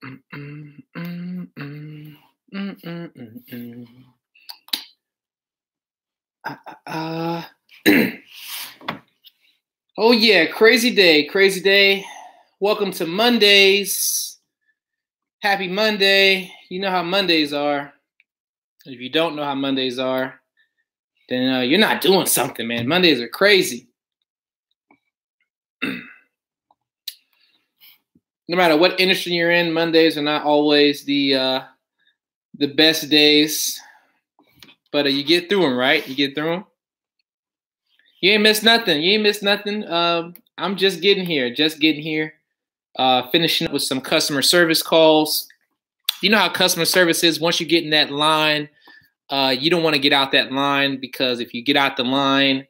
Mm, mm, mm, mm, mm, mm, mm. Uh, oh yeah, crazy day, crazy day. Welcome to Mondays. Happy Monday. You know how Mondays are. If you don't know how Mondays are, then you're not doing something, man. Mondays are crazy. No matter what industry you're in, Mondays are not always the best days, but you get through them, right? You get through them. You ain't missed nothing. You ain't missed nothing. I'm just getting here. Just getting here. Finishing up with some customer service calls. You know how customer service is. Once you get in that line, you don't want to get out that line, because if you get out the line,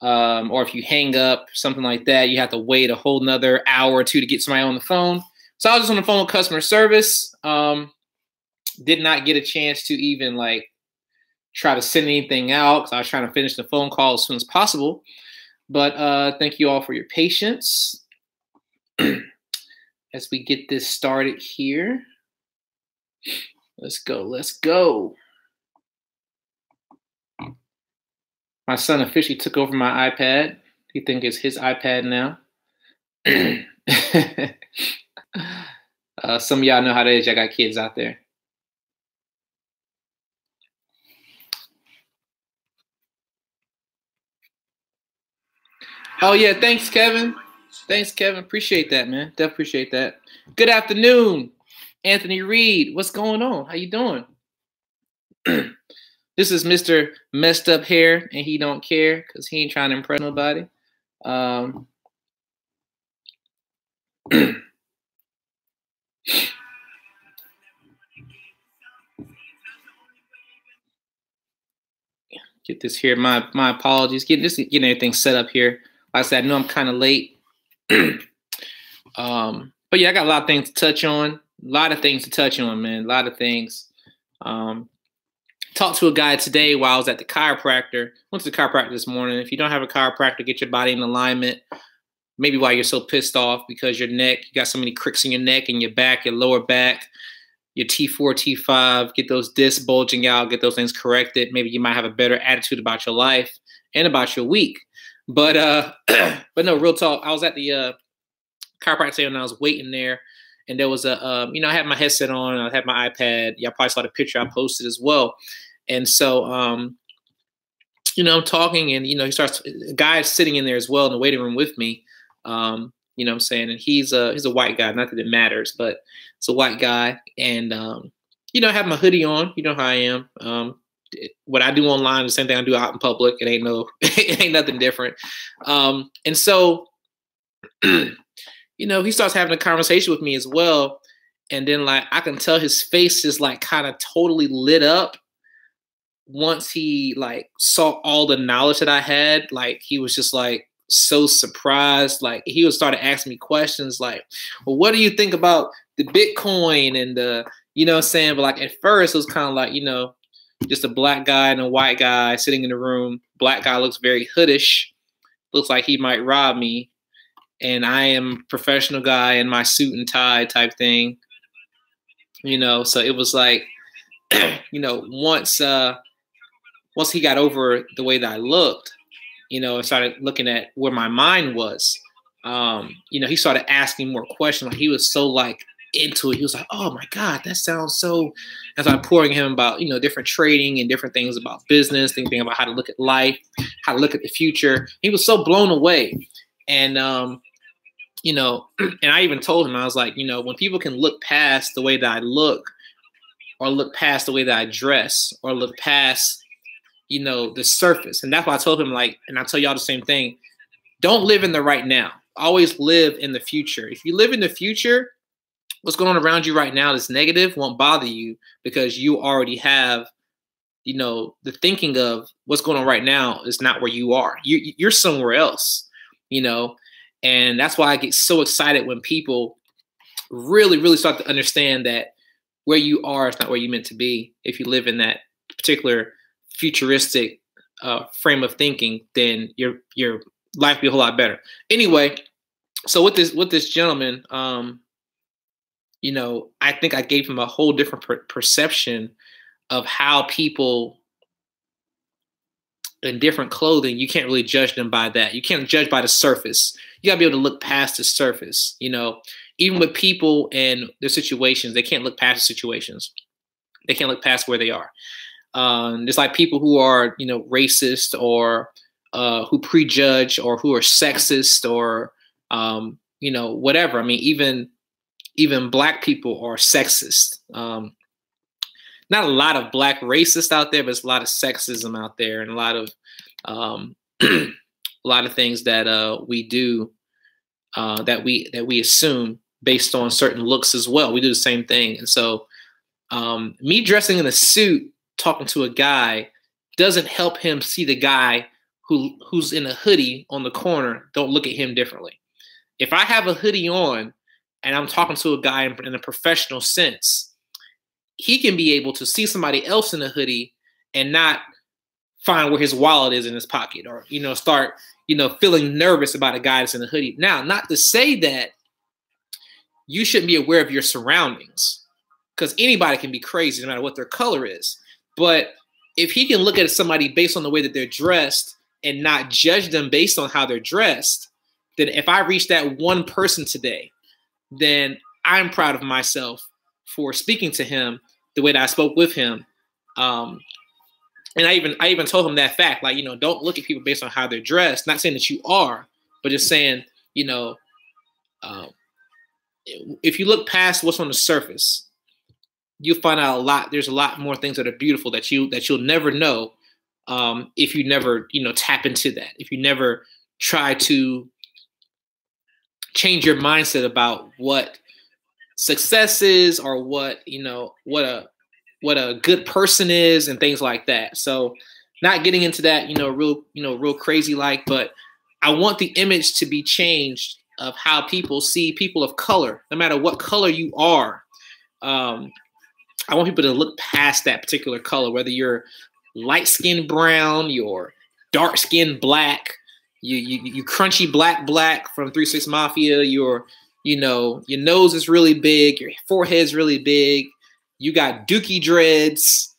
or if you hang up, something like that, you have to wait a whole nother hour or two to get somebody on the phone. So I was just on the phone with customer service. Did not get a chance to even try to send anything out, because I was trying to finish the phone call as soon as possible. But thank you all for your patience as we get this started here. Let's go. Let's go. My son officially took over my iPad. He thinks it's his iPad now. Some of y'all know how that is. I got kids out there. Oh yeah, thanks, Kevin. Thanks, Kevin. Appreciate that, man. Definitely appreciate that. Good afternoon, Anthony Reed. What's going on? How you doing? This is Mr. Messed Up Hair, and he don't care because he ain't trying to impress nobody. Get this here. My apologies. Getting everything set up here. Like I said, I know I'm kind of late. But yeah, I got a lot of things to touch on. A lot of things to touch on, man. A lot of things. Talked to a guy today while I was at the chiropractor. Went to the chiropractor this morning. If you don't have a chiropractor, get your body in alignment. Maybe why you're so pissed off, because your neck, you got so many cricks in your neck and your back, your lower back, your T4, T5, get those discs bulging out, get those things corrected. Maybe you might have a better attitude about your life and about your week. But but no, real talk. I was at the chiropractor and I was waiting there, and there was I had my headset on, and I had my iPad. Y'all probably saw the picture I posted as well. And so I'm talking, and he starts. A guy sitting in there as well in the waiting room with me. You know what I'm saying? And he's a white guy. Not that it matters, but it's a white guy. And I have my hoodie on. You know how I am. What I do online is the same thing I do out in public. It ain't nothing different. And so he starts having a conversation with me as well. And then I can tell his face is kind of totally lit up once he saw all the knowledge that I had. He was just so surprised. He would start asking me questions well, what do you think about the Bitcoin and the, what I'm saying? But at first it was kind of just a black guy and a white guy sitting in the room. Black guy looks very hoodish, looks like he might rob me. And I am a professional guy in my suit and tie type thing, so it was once he got over the way that I looked, and started looking at where my mind was, he started asking more questions. He was so into it. He was like, oh my God, that sounds so, as I'm pouring him about, different trading and different things about business, thinking about how to look at life, how to look at the future. He was so blown away. And, and I even told him, I was like, when people can look past the way that I look, or look past the way that I dress, or look past, the surface. And that's why I told him, and I tell y'all the same thing, don't live in the right now. Always live in the future. If you live in the future, what's going on around you right now that's negative won't bother you, because you already have, the thinking of what's going on right now is not where you are. You're somewhere else, and that's why I get so excited when people really, really start to understand that where you are is not where you're meant to be. If you live in that particular futuristic frame of thinking, then your life will be a whole lot better. Anyway, so with this gentleman, I think I gave him a whole different perception of how people in different clothing, you can't really judge them by that. You can't judge by the surface. You gotta be able to look past the surface. Even with people and their situations, they can't look past the situations. They can't look past where they are. There's like people who are, racist or who prejudge or who are sexist or, whatever. I mean, even Black people are sexist. Not a lot of Black racists out there, but there's a lot of sexism out there, and a lot of a lot of things that we do that we assume based on certain looks as well. We do the same thing, and so me dressing in a suit, talking to a guy, doesn't help him see the guy who's in a hoodie on the corner. Don't look at him differently. If I have a hoodie on and I'm talking to a guy in a professional sense, he can be able to see somebody else in a hoodie and not find where his wallet is in his pocket, or, start, feeling nervous about a guy that's in a hoodie. Now, not to say that you shouldn't be aware of your surroundings, because anybody can be crazy no matter what their color is. But if he can look at somebody based on the way that they're dressed and not judge them based on how they're dressed, then if I reach that one person today, then I'm proud of myself for speaking to him the way that I spoke with him. And I even told him that fact, like, don't look at people based on how they're dressed. Not saying that you are, but just saying, if you look past what's on the surface, you'll find out a lot. There's a lot more things that are beautiful that you'll never know if you never, tap into that. If you never try to change your mindset about what success is, or what a good person is, and things like that. So not getting into that, real crazy but I want the image to be changed of how people see people of color, no matter what color you are. I want people to look past that particular color, whether you're light-skinned brown, you're dark-skinned Black, you crunchy black from 3 6 Mafia, your nose is really big, your forehead's really big, you got dookie dreads,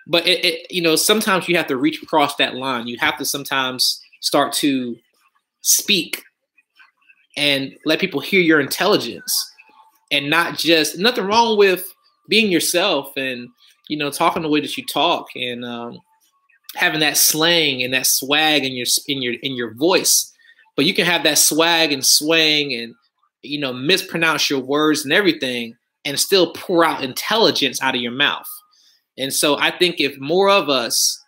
but sometimes you have to reach across that line. You have to sometimes start to speak and let people hear your intelligence, and not just, nothing wrong with being yourself and, talking the way that you talk, and having that slang and that swag in your voice. But you can have that swag and swang and, mispronounce your words and everything, and still pour out intelligence out of your mouth. And so I think if more of us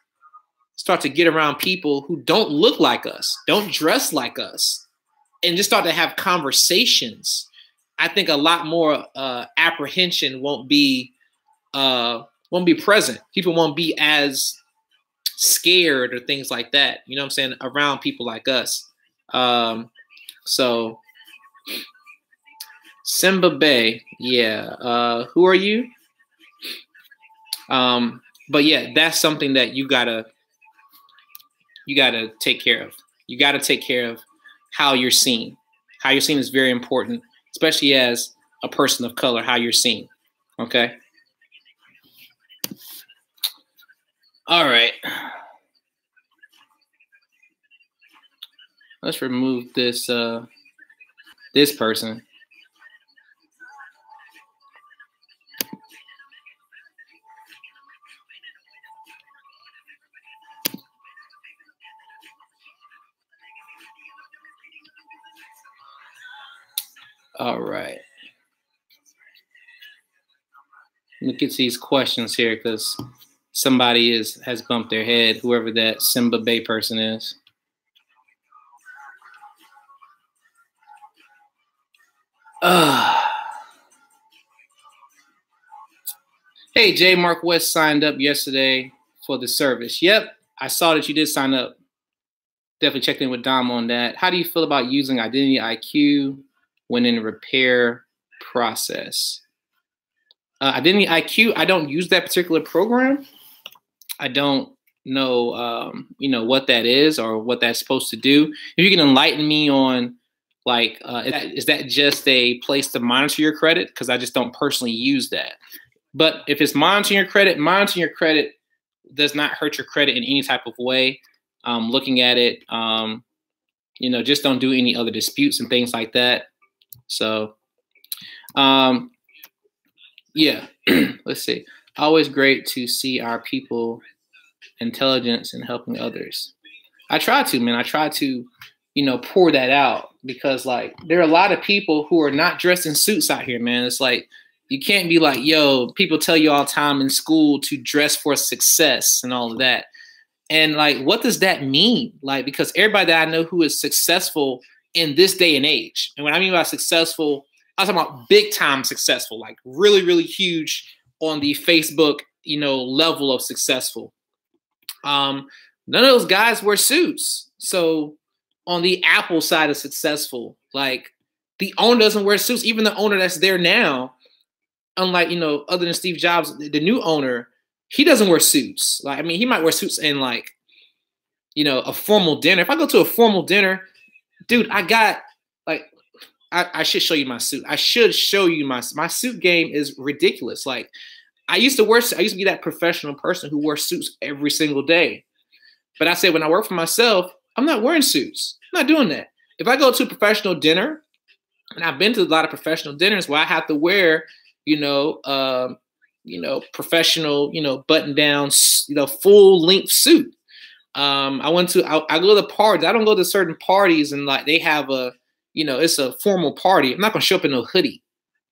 start to get around people who don't look like us, don't dress like us, and just start to have conversations, I think a lot more apprehension won't be present. People won't be as scared or things like that. You know what I'm saying? Around people like us. So Simba Bay, yeah. Who are you? But yeah, that's something that you gotta take care of. You gotta take care of how you're seen. How you're seen is very important, especially as a person of color, how you're seen. Okay. All right. Let's remove this this person. All right. Look at these questions here, because somebody has bumped their head, whoever that Simba Bay person is. Hey, J. Mark West signed up yesterday for the service. Yep, I saw that you did sign up. Definitely checked in with Dom on that. How do you feel about using Identity IQ when in the repair process? Identity IQ, I don't use that particular program. I don't know, what that is or what that's supposed to do. If you can enlighten me on Like, is that just a place to monitor your credit? Because I just don't personally use that. But if it's monitoring your credit does not hurt your credit in any type of way. Looking at it, just don't do any other disputes and things like that. So, yeah, let's see. Always great to see our people intelligence and helping others. I try to, man. I try to, pour that out because like there are a lot of people who are not dressed in suits out here, man. It's like you can't be like, yo, people tell you all the time in school to dress for success and all of that. And like, what does that mean? Like, because everybody that I know who is successful in this day and age, and what I mean by successful, I'm talking about big time successful, like really, really huge on the Facebook, level of successful. None of those guys wear suits. So on the Apple side of successful, like the owner doesn't wear suits. Even the owner that's there now, unlike, other than Steve Jobs, the new owner, he doesn't wear suits. Like, I mean, he might wear suits in like, a formal dinner. If I go to a formal dinner, dude, I got like, I should show you my suit. I should show you my suit game is ridiculous. Like I used to be that professional person who wore suits every single day. But I said, when I work for myself, I'm not wearing suits. I'm not doing that. If I go to a professional dinner, and I've been to a lot of professional dinners where I have to wear, professional, button down, full length suit. I go to the parties. I don't go to certain parties and like they have a, it's a formal party. I'm not going to show up in no hoodie.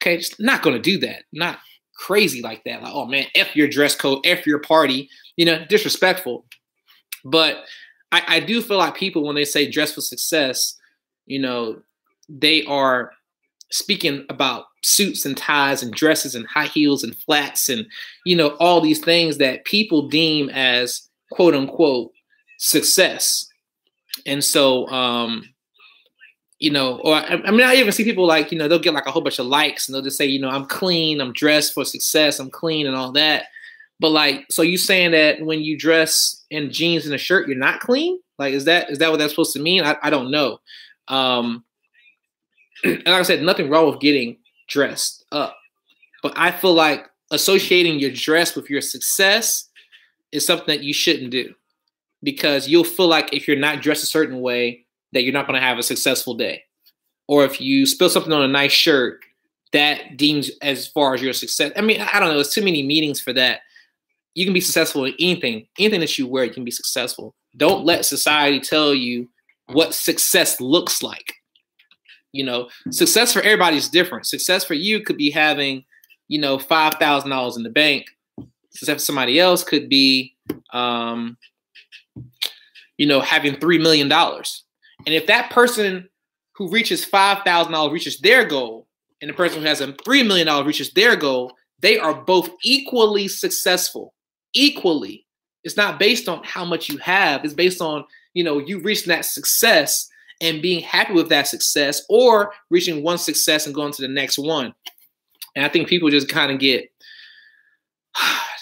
Okay. Just not going to do that. Not crazy like that. Like, oh man, F your dress code, F your party, disrespectful. But I do feel like people, when they say dress for success, they are speaking about suits and ties and dresses and high heels and flats and, all these things that people deem as quote unquote success. And so, or I even see people like, they'll get like a whole bunch of likes and they'll just say, I'm clean, I'm dressed for success, I'm clean and all that. But like, so you saying that when you dress in jeans and a shirt, you're not clean? Like, is that what that's supposed to mean? I don't know. And like I said, nothing wrong with getting dressed up. But I feel like associating your dress with your success is something that you shouldn't do. Because you'll feel like if you're not dressed a certain way, that you're not going to have a successful day. Or if you spill something on a nice shirt, that deems as far as your success. I mean, I don't know. There's too many meanings for that. You can be successful in anything. Anything that you wear, you can be successful. Don't let society tell you what success looks like. Success for everybody is different. Success for you could be having, $5,000 in the bank. Success for somebody else could be, having $3 million. And if that person who reaches $5,000 reaches their goal, and the person who has a $3 million reaches their goal, they are both equally successful. Equally. It's not based on how much you have. It's based on, you reaching that success and being happy with that success, or reaching one success and going to the next one. And I think people just kind of get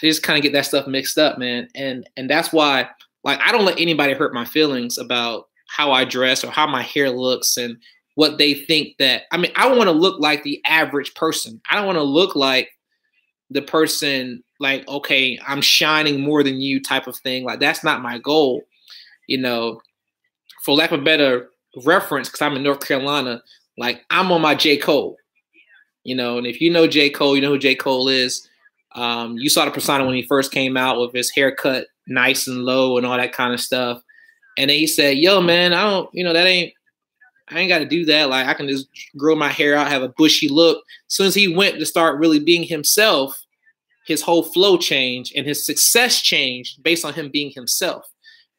that stuff mixed up, man. And that's why, like, I don't let anybody hurt my feelings about how I dress or how my hair looks and what they think that, I mean, I want to look like the average person. I don't want to look like the person like, okay, I'm shining more than you type of thing. Like, that's not my goal. For lack of a better reference, because I'm in North Carolina, like I'm on my J. Cole, and if you know J. Cole, you know who J. Cole is. You saw the persona when he first came out with his haircut nice and low and all that kind of stuff. And then he said, yo, man, I ain't got to do that. Like, I can just grow my hair out, have a bushy look. As soon as he went to start really being himself, his whole flow changed and his success changed based on him being himself.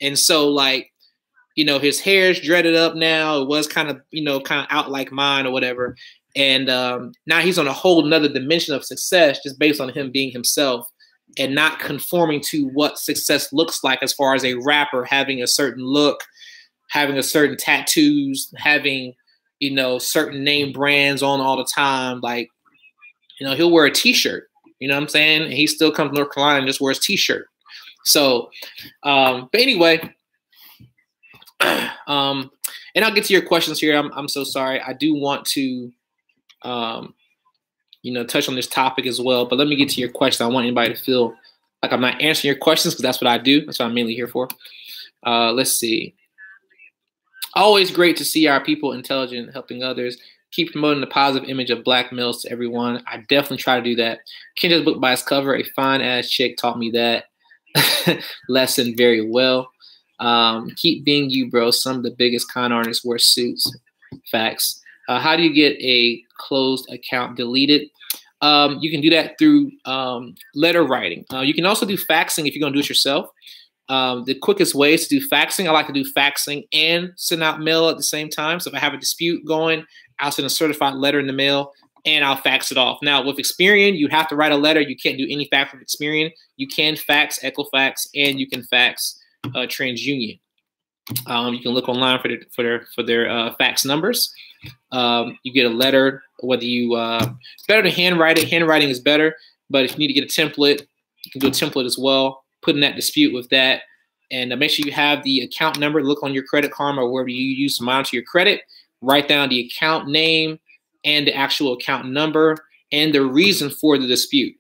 And so, like, his hair's dreaded up now. It was kind of out like mine or whatever. And now he's on a whole nother dimension of success just based on him being himself and not conforming to what success looks like as far as a rapper having a certain look, having a certain tattoos, having, certain name brands on all the time. Like, he'll wear a t-shirt, you know what I'm saying? And he still comes to North Carolina and just wears t-shirt. So, but anyway, And I'll get to your questions here. I'm so sorry. I do want to, touch on this topic as well. But let me get to your question. I want anybody to feel like I'm not answering your questions, because that's what I do. That's what I'm mainly here for. Let's see. Always great to see our people intelligent, helping others. Keep promoting the positive image of black males to everyone. I definitely try to do that. Can't just book by its cover. A fine-ass chick taught me that lesson very well. Keep being you, bro. Some of the biggest con artists wear suits. Facts. How do you get a closed account deleted? You can do that through letter writing. You can also do faxing if you're going to do it yourself. The quickest way is to do faxing. I like to do faxing and send out mail at the same time. So if I have a dispute going, I'll send a certified letter in the mail and I'll fax it off. Now with Experian, you have to write a letter. You can't do any fax with Experian. You can fax Equifax and you can fax TransUnion. You can look online for their fax numbers. You get a letter. Whether you it's better to handwrite it. Handwriting is better, but if you need to get a template, you can do a template as well. Put in that dispute with that, and make sure you have the account number. Look on your Credit Karma or wherever you use to monitor your credit. Write down the account name and the actual account number and the reason for the dispute.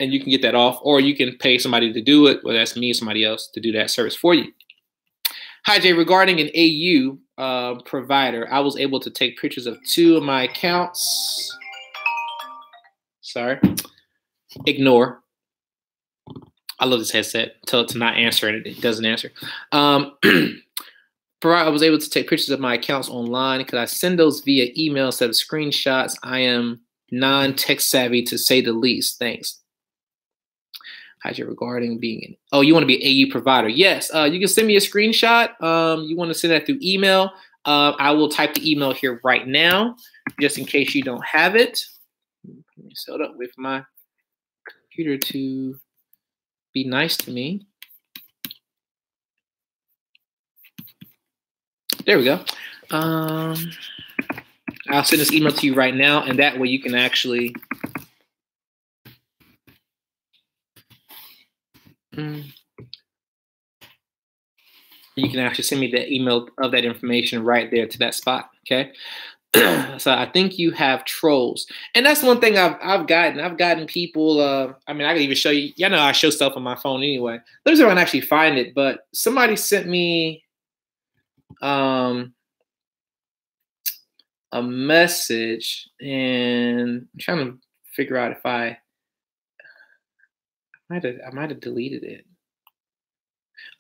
And you can get that off, or you can pay somebody to do it, whether that's me or somebody else, to do that service for you. Hi, Jay. Regarding an AU provider, I was able to take pictures of 2 of my accounts. Sorry. Ignore. I love this headset. Tell it to not answer, and it doesn't answer. I was able to take pictures of my accounts online. Could I send those via email instead of screenshots? I am non-tech savvy, to say the least. Thanks. How's your regarding being you want to be an AU provider? Yes. You can send me a screenshot. You want to send that through email. I will type the email here right now, just in case you don't have it. Let me set it up with my computer to be nice to me. There we go. I'll send this email to you right now, and that way you can actually send me the email of that information right there to that spot. Okay. So I think you have trolls, and that's one thing I've gotten people. I mean, I can even show you. Y'all know I show stuff on my phone anyway. Let me see if I can actually find it. But somebody sent me a message, and I'm trying to figure out if I might have deleted it.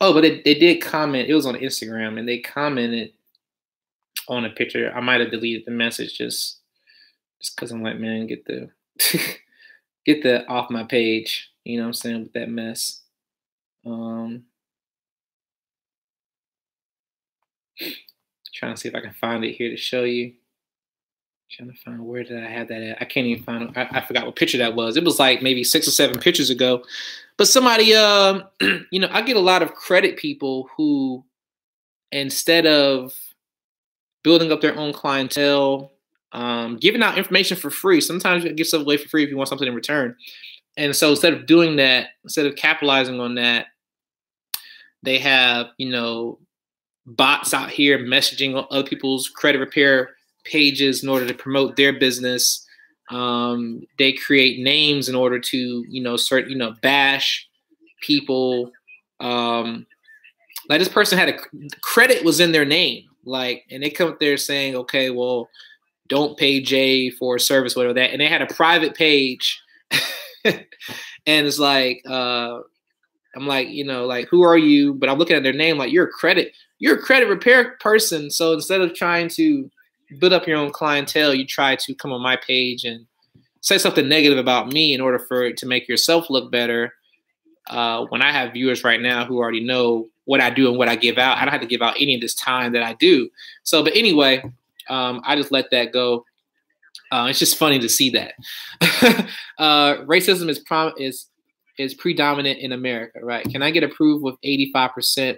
Oh, but they did comment. It was on Instagram, and they commented on a picture. I might have deleted the message just because I'm like, man, get the get that off my page. You know what I'm saying, with that mess. Trying to see if I can find it here to show you. Trying to find, where did I have that at? I can't even find it. I forgot what picture that was. It was like maybe 6 or 7 pictures ago. But somebody, I get a lot of credit people who, instead of building up their own clientele, giving out information for free. Sometimes you give stuff away for free if you want something in return. And so instead of doing that, instead of capitalizing on that, they have, bots out here messaging on other people's credit repair pages in order to promote their business. They create names in order to, bash people. Like this person had credit was in their name. And they come up there saying, okay, well, don't pay Jay for a service, whatever that. And they had a private page. And it's like, I'm like, who are you? But I'm looking at their name like, you're a credit repair person. So instead of trying to build up your own clientele, you try to come on my page and say something negative about me in order for it to make yourself look better. When I have viewers right now who already know what I do and what I give out, I don't have to give out any of this time that I do. So, but anyway, I just let that go. It's just funny to see that. Racism is predominant in America, right? Can I get approved with 85%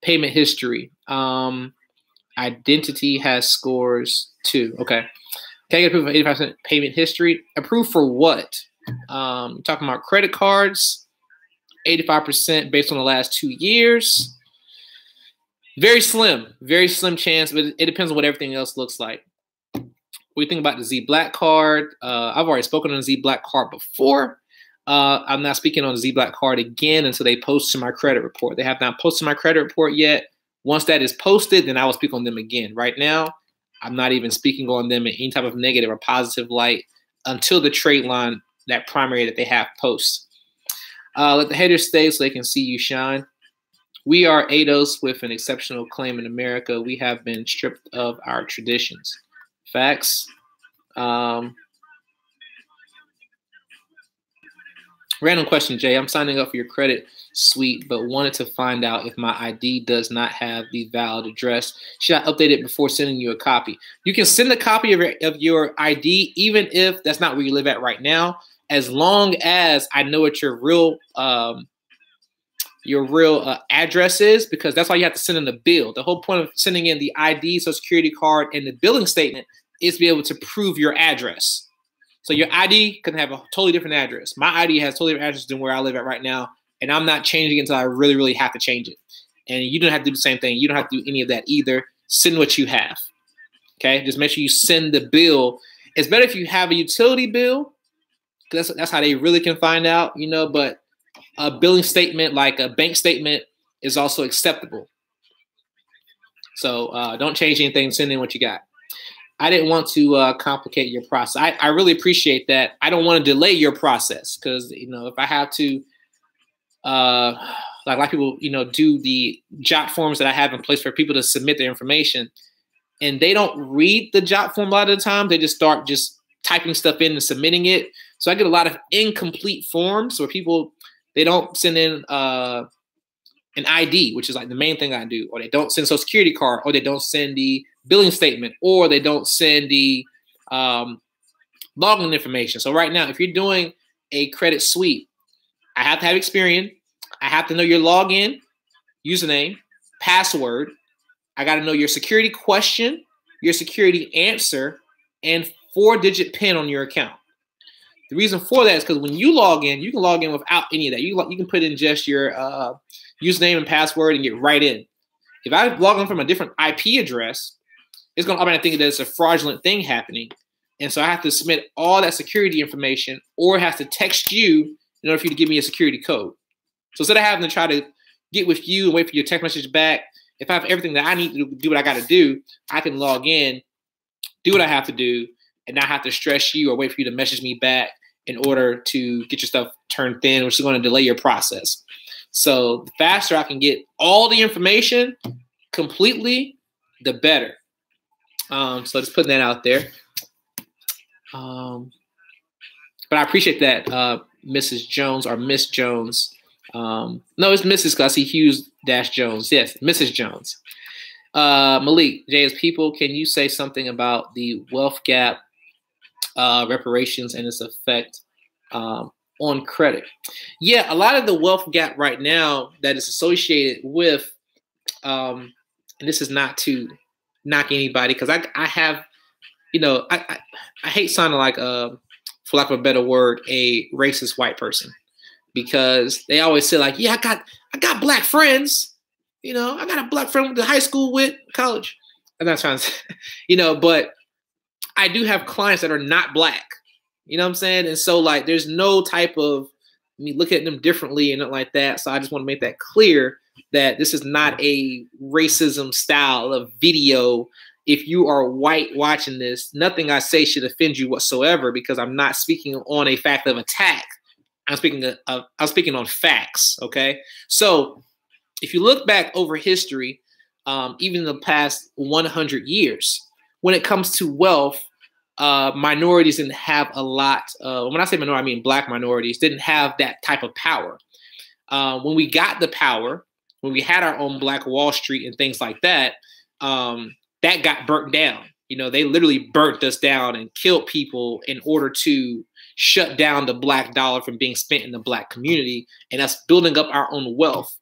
payment history? Identity has scores too. Okay. Can I get approved with 85% payment history? Approved for what? Talking about credit cards, 85% based on the last 2 years. very slim chance, but it depends on what everything else looks like. What do you think about the Z Black card? I've already spoken on the Z Black card before. I'm not speaking on the Z Black card again until they post to my credit report. They have not posted my credit report yet. Once that is posted, then I will speak on them again. Right now, I'm not even speaking on them in any type of negative or positive light until the trade line, that primary that they have, posts. Let the haters stay so they can see you shine. We are ADOS with an exceptional claim in America. We have been stripped of our traditions. Facts. Random question, Jay. I'm signing up for your credit suite, but wanted to find out if my ID does not have the valid address. Should I update it before sending you a copy? You can send a copy of your ID, even if that's not where you live at right now, as long as I know what your real address is, because that's why you have to send in the bill. The whole point of sending in the ID, Social Security card, and the billing statement is to be able to prove your address. So your ID can have a totally different address. My ID has totally different address than where I live at right now, and I'm not changing it until I really, really have to change it. And you don't have to do the same thing. You don't have to do any of that either. Send what you have. Okay? Just make sure you send the bill. It's better if you have a utility bill, because that's how they really can find out, you know, but a billing statement, like a bank statement, is also acceptable. So don't change anything. Send in what you got. I didn't want to complicate your process. I really appreciate that. I don't want to delay your process because, you know, if I have to, like a lot of people, you know, do the job forms that I have in place for people to submit their information, and they don't read the job form a lot of the time. They just start typing stuff in and submitting it. So I get a lot of incomplete forms where people, they don't send in an ID, which is like the main thing I do, or they don't send Social Security card, or they don't send the billing statement, or they don't send the login information. So right now, if you're doing a credit suite, I have to have Experian. I have to know your login, username, password. I got to know your security question, your security answer, and 4-digit PIN on your account. The reason for that is because when you log in, you can log in without any of that. You can put in just your username and password and get right in. If I log in from a different IP address, it's going to automatically think that it's a fraudulent thing happening. And so I have to submit all that security information, or it has to text you in order for you to give me a security code. So instead of having to try to get with you and wait for your text message back, if I have everything that I need to do what I got to do, I can log in, do what I have to do, and not have to stress you or wait for you to message me back in order to get your stuff turned in, which is going to delay your process. So the faster I can get all the information completely, the better. So just putting that out there. But I appreciate that, Mrs. Jones or Miss Jones. No, it's Mrs. because I see Hughes-Jones. Yes, Mrs. Jones. Malik, JS people, can you say something about the wealth gap reparations and its effect on credit? Yeah, a lot of the wealth gap right now that is associated with, and this is not to knock anybody, because I have, you know, I hate sounding like, for lack of a better word, a racist white person, because they always say like, yeah, I got black friends, you know, I got a black friend to high school with, college. I'm not trying to, you know, but I do have clients that are not black, you know what I'm saying? And so like, there's no type of me look at them differently and nothing like that. So I just want to make that clear that this is not a racism style of video. If you are white watching this, nothing I say should offend you whatsoever, because I'm not speaking on a fact of attack. I'm speaking on facts. Okay. So if you look back over history, even the past 100 years, when it comes to wealth, minorities didn't have a lot. When I say minority, I mean black minorities didn't have that type of power. When we got the power, when we had our own Black Wall Street and things like that, that got burnt down. You know, they literally burnt us down and killed people in order to shut down the black dollar from being spent in the black community and us building up our own wealth.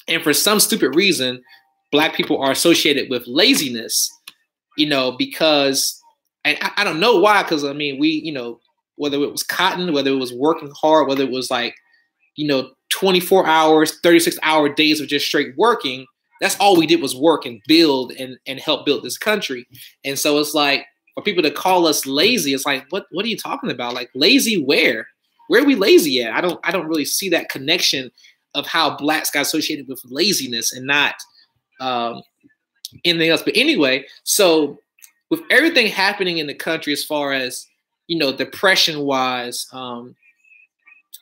And for some stupid reason, black people are associated with laziness, you know, because, and I don't know why, because I mean, we, you know, whether it was cotton, whether it was working hard, whether it was like, you know, 24 hours, 36-hour days of just straight working, That's all we did was work and build and help build this country. And so it's like, for people to call us lazy, it's like, what are you talking about? Like, lazy where? Where are we lazy at? I don't really see that connection of how blacks got associated with laziness and not anything else. But anyway, so with everything happening in the country as far as, you know, depression wise,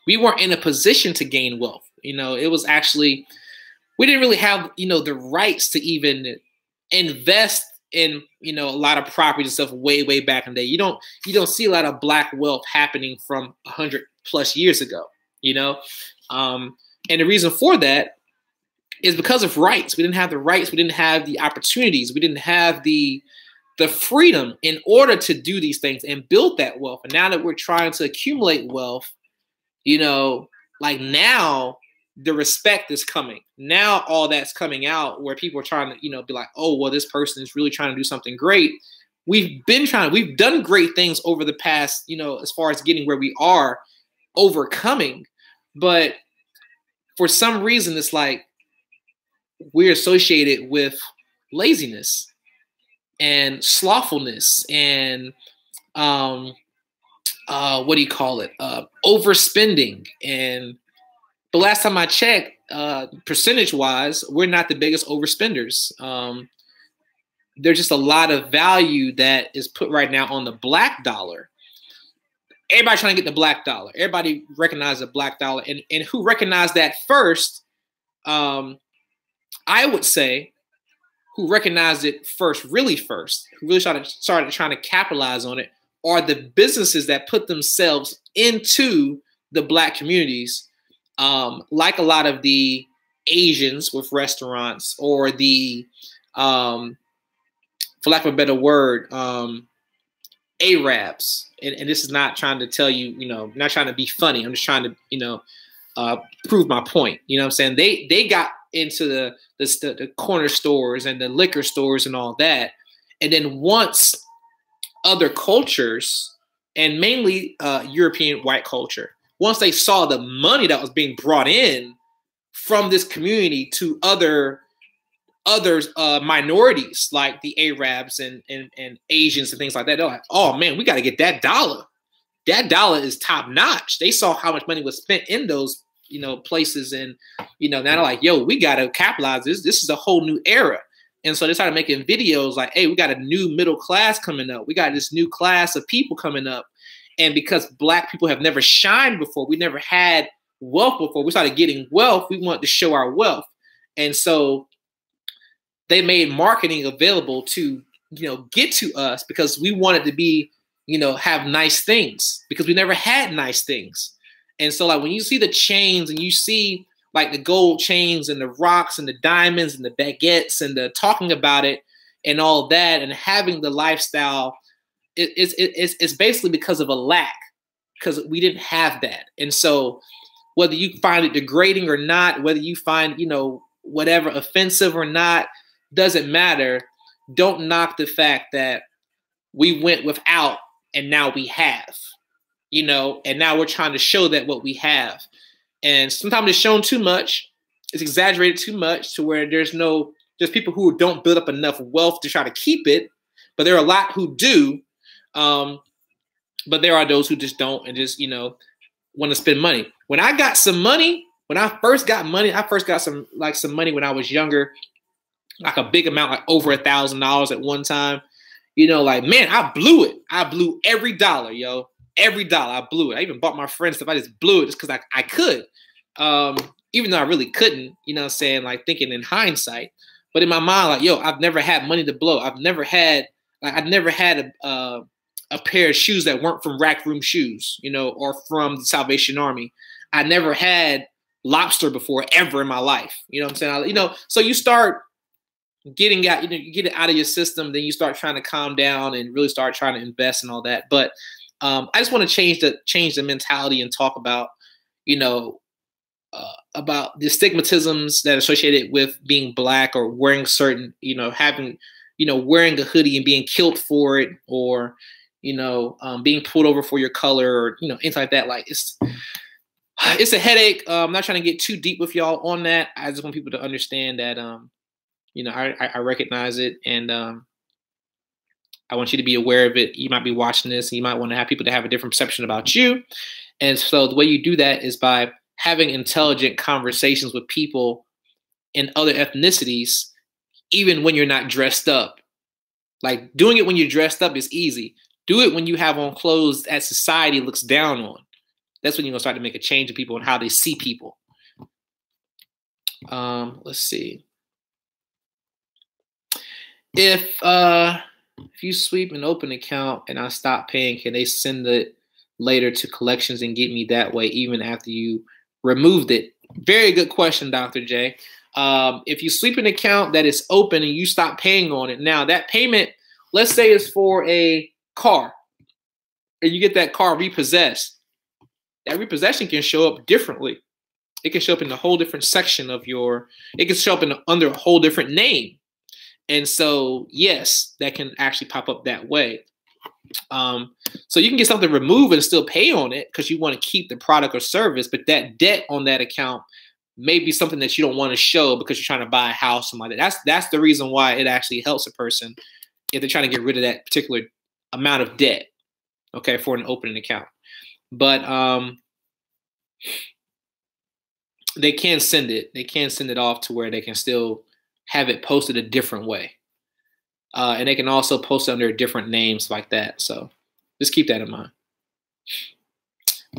we weren't in a position to gain wealth. You know, it was actually, we didn't really have, you know, the rights to even invest in, you know, a lot of property and stuff way back in the day. You don't see a lot of black wealth happening from 100+ years ago, you know? And the reason for that is because of rights. We didn't have the rights. We didn't have the opportunities. We didn't have the freedom in order to do these things and build that wealth. And now that we're trying to accumulate wealth, you know, like now the respect is coming. Now all that's coming out where people are trying to, you know, be like, oh, well, this person is really trying to do something great. We've done great things over the past, you know, as far as getting where we are, overcoming. But for some reason, it's like we're associated with laziness and slothfulness and what do you call it? Overspending. And the last time I checked, percentage-wise, we're not the biggest overspenders. There's just a lot of value that is put right now on the black dollar. Everybody trying to get the black dollar. Everybody recognizes the black dollar. And who recognized that first, I would say, who recognized it first, who really started trying to capitalize on it, are the businesses that put themselves into the black communities, like a lot of the Asians with restaurants, or the, for lack of a better word, Arabs. And this is not trying to tell you, you know, not trying to be funny. I'm just trying to, you know, prove my point. You know what I'm saying? They got into the corner stores and the liquor stores and all that. And then once other cultures, and mainly European white culture, once they saw the money that was being brought in from this community to other minorities like the Arabs and Asians and things like that, they're like, oh man, we got to get that dollar. That dollar is top notch. They saw how much money was spent in those, you know, places, and you know, now they're like, yo, we got to capitalize this. This is a whole new era. And so they started making videos like, hey, we got a new middle class coming up. We got this new class of people coming up. And because black people have never shined before, we never had wealth before, we started getting wealth. We wanted to show our wealth. And so they made marketing available to, you know, get to us, because we wanted to be, you know, have nice things, because we never had nice things. And so like when you see the chains and you see like the gold chains and the rocks and the diamonds and the baguettes and the talking about it and all that and having the lifestyle, it's basically because of a lack, because we didn't have that. And so whether you find it degrading or not, whether you find, you know, whatever offensive or not, doesn't matter. Don't knock the fact that we went without and now we have, you know, and now we're trying to show that what we have. And sometimes it's shown too much. It's exaggerated too much to where there's people who don't build up enough wealth to try to keep it, but there are a lot who do. But there are those who just don't and just, you know, want to spend money. When I got some money, when I first got money, I first got some money when I was younger, like a big amount, like over $1,000 at one time. You know, like, man, I blew it. I blew every dollar, yo. Every dollar, I blew it. I even bought my friends stuff. I just blew it just because I could. Even though I really couldn't, you know what I'm saying, like thinking in hindsight. But in my mind, like, yo, I've never had money to blow. I've never had a pair of shoes that weren't from Rack Room Shoes, you know, or from the Salvation Army. I never had lobster before ever in my life. You know what I'm saying? So you start getting out, you know, you get it out of your system, then you start trying to calm down and really start trying to invest and all that. But I just want to change the mentality and talk about, you know, about the stigmatisms that are associated with being black or wearing certain, you know, having, you know, wearing a hoodie and being killed for it, or, you know, being pulled over for your color, or, you know, things like that. Like it's a headache. I'm not trying to get too deep with y'all on that. I just want people to understand that, You know, I recognize it, and I want you to be aware of it. You might be watching this, and you might want to have people to have a different perception about you. And so the way you do that is by having intelligent conversations with people in other ethnicities, even when you're not dressed up. Like, doing it when you're dressed up is easy. Do it when you have on clothes that society looks down on. That's when you're gonna start to make a change in people and how they see people. Let's see. If you sweep an open account and I stop paying, can they send it later to collections and get me that way, even after you removed it? Very good question, Dr. J. If you sweep an account that is open and you stop paying on it, now that payment, let's say, is for a car, and you get that car repossessed. That repossession can show up differently. It can show up in a whole different section of it can show up under a whole different name. And so, yes, that can actually pop up that way. So you can get something removed and still pay on it because you want to keep the product or service, but that debt on that account may be something that you don't want to show because you're trying to buy a house, something like that. That's the reason why it actually helps a person if they're trying to get rid of that particular amount of debt, okay, for an opening account. But they can send it. They can send it off to where they can still have it posted a different way. And they can also post it under different names like that. So just keep that in mind.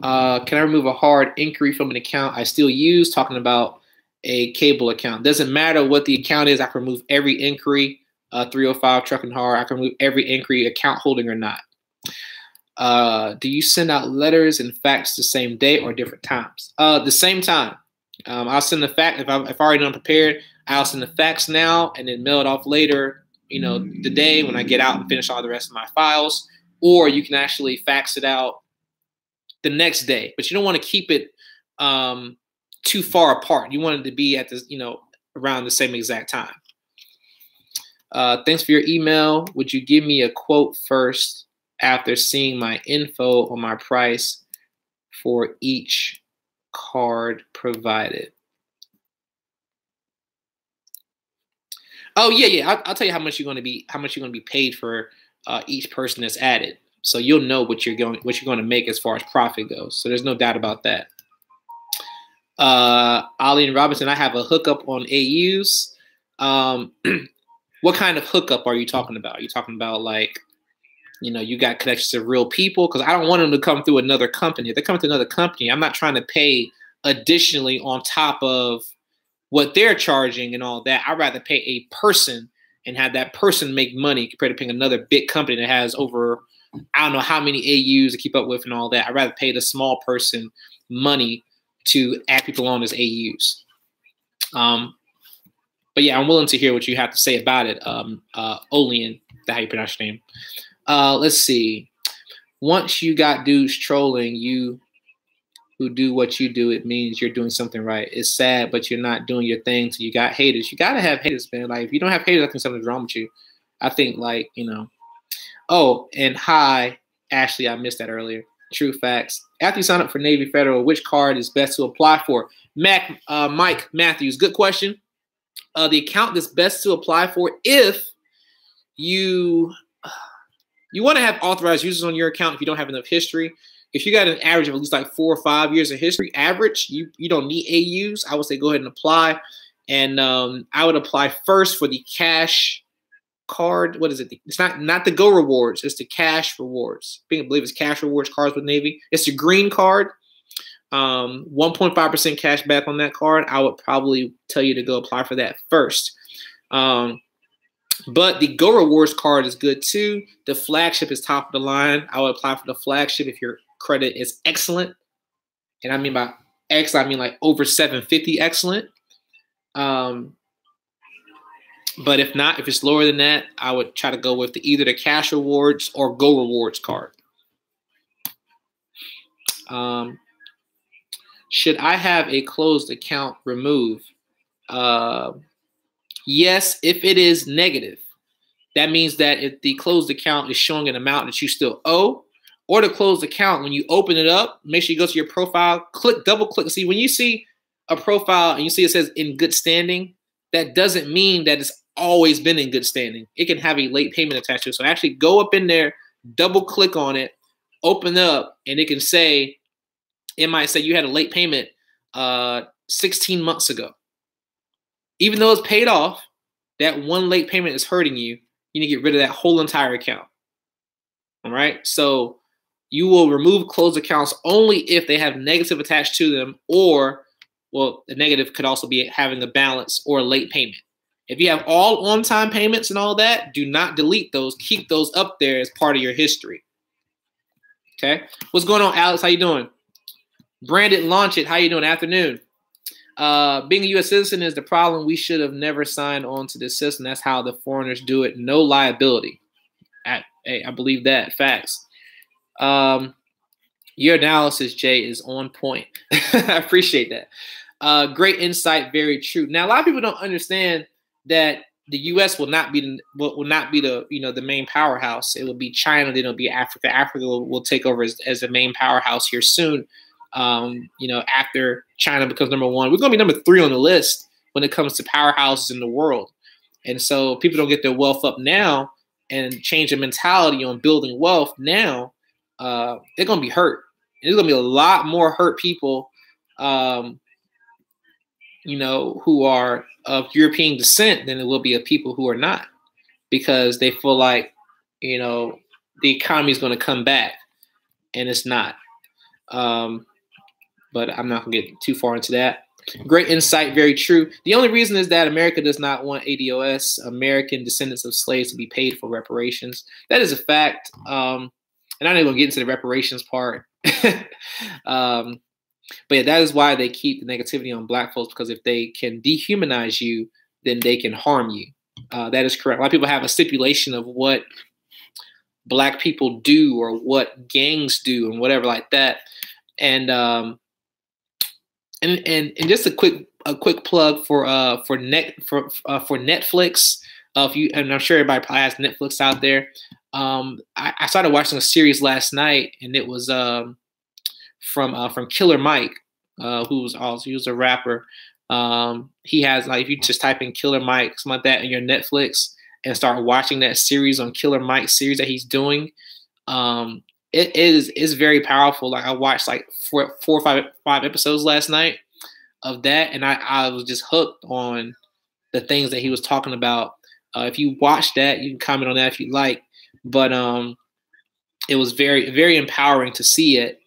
Can I remove a hard inquiry from an account I still use? Talking about a cable account. Doesn't matter what the account is. I can remove every inquiry. 305 Trucking Hard. I can remove every inquiry, account holding or not. Do you send out letters and fax the same day or different times? The same time. I'll send the fax if I'm already unprepared. I'll send the fax now and then mail it off later. You know, the day when I get out and finish all the rest of my files. Or you can actually fax it out the next day, but you don't want to keep it too far apart. You want it to be at the, around the same exact time. Thanks for your email. Would you give me a quote first after seeing my info on my price for each card provided? Oh yeah. I'll tell you how much you're going to be paid for each person that's added. So you'll know what you're going to make as far as profit goes. So there's no doubt about that. Ollie and Robinson, I have a hookup on AUs. What kind of hookup are you talking about? Are you talking about like, you got connections to real people? Because I don't want them to come through another company. If they come to another company, I'm not trying to pay additionally on top of what they're charging and all that. I'd rather pay a person and have that person make money compared to paying another big company that has over, I don't know how many AUs to keep up with and all that. I'd rather pay the small person money to add people on as AUs. But yeah, I'm willing to hear what you have to say about it. Olian, that's how you pronounce your name. Let's see. Once you got dudes trolling you who do what you do, it means you're doing something right. It's sad, but you're not doing your thing, so you got haters. You got to have haters, man. Like, if you don't have haters, I think something's wrong with you. I think, like, Oh, and hi, Ashley, I missed that earlier. True facts. After you sign up for Navy Federal, which card is best to apply for? Mike Matthews, good question. The account that's best to apply for, if you want to have authorized users on your account if you don't have enough history. If you got an average of at least like 4 or 5 years of history, average, you don't need AUs. I would say go ahead and apply. And I would apply first for the cash card. What is it? It's not the Go Rewards. It's the cash rewards. I believe it's cash rewards cards with Navy. It's the green card. 1.5% cash back on that card. I would probably tell you to go apply for that first. But the Go Rewards card is good too. The flagship is top of the line. I would apply for the flagship if your credit is excellent. And I mean by excellent, I mean like over 750 excellent. But if not, if it's lower than that, I would try to go with either the cash rewards or Go Rewards card. Should I have a closed account removed? Yes, if it is negative. That means that if the closed account is showing an amount that you still owe, or the closed account, when you open it up, make sure you go to your profile, double click. See, when you see a profile and you see it says in good standing, that doesn't mean that it's always been in good standing. It can have a late payment attached to it. So actually go up in there, double click on it, open up, and it can say, it might say you had a late payment 16 months ago. Even though it's paid off, that one late payment is hurting you. You need to get rid of that whole entire account. All right. So you will remove closed accounts only if they have negative attached to them, or, well, the negative could also be having a balance or a late payment. If you have all on-time payments and all that, do not delete those. Keep those up there as part of your history. Okay. What's going on, Alex? How you doing? Brandon, launch it. How you doing? Afternoon. Being a U.S. citizen is the problem. We should have never signed on to this system. That's how the foreigners do it. No liability. I believe that. Facts. Your analysis, Jay, is on point. I appreciate that. Great insight. Very true. Now, a lot of people don't understand that the U.S. will not be the the main powerhouse. It will be China. Then it'll be Africa. Africa will take over as the main powerhouse here soon. After China becomes number one, we're going to be number 3 on the list when it comes to powerhouses in the world. And so people don't get their wealth up now and change their mentality on building wealth now. They're going to be hurt. And there's going to be a lot more hurt people, who are of European descent than it will be of people who are not, because they feel like, the economy is going to come back, and it's not. But I'm not going to get too far into that. Great insight. Very true. The only reason is that America does not want ADOS, American descendants of slaves, to be paid for reparations. That is a fact. And I'm not even going to get into the reparations part. But yeah, that is why they keep the negativity on black folks, because if they can dehumanize you, then they can harm you. That is correct. A lot of people have a stipulation of what black people do or what gangs do and whatever like that. And just a quick plug for Netflix. And I'm sure everybody probably has Netflix out there. I started watching a series last night, and it was from Killer Mike, he was a rapper. He has, like, if you just type in Killer Mike, something like that, in your Netflix and start watching that series on Killer Mike's series that he's doing, it is very powerful. Like, I watched like four or five episodes last night of that, and I was just hooked on the things that he was talking about. If you watch that, you can comment on that if you like. But it was very, very empowering to see it.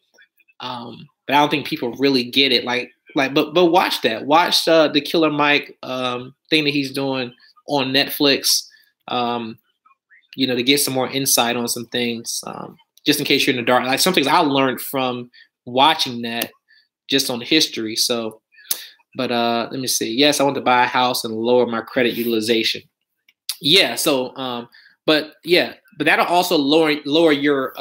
But I don't think people really get it. But watch that. Watch the Killer Mike thing that he's doing on Netflix. To get some more insight on some things. Just in case you're in the dark. Like, some things I learned from watching that just on history. So, but let me see. Yes, I want to buy a house and lower my credit utilization. Yeah. So, but that'll also lower your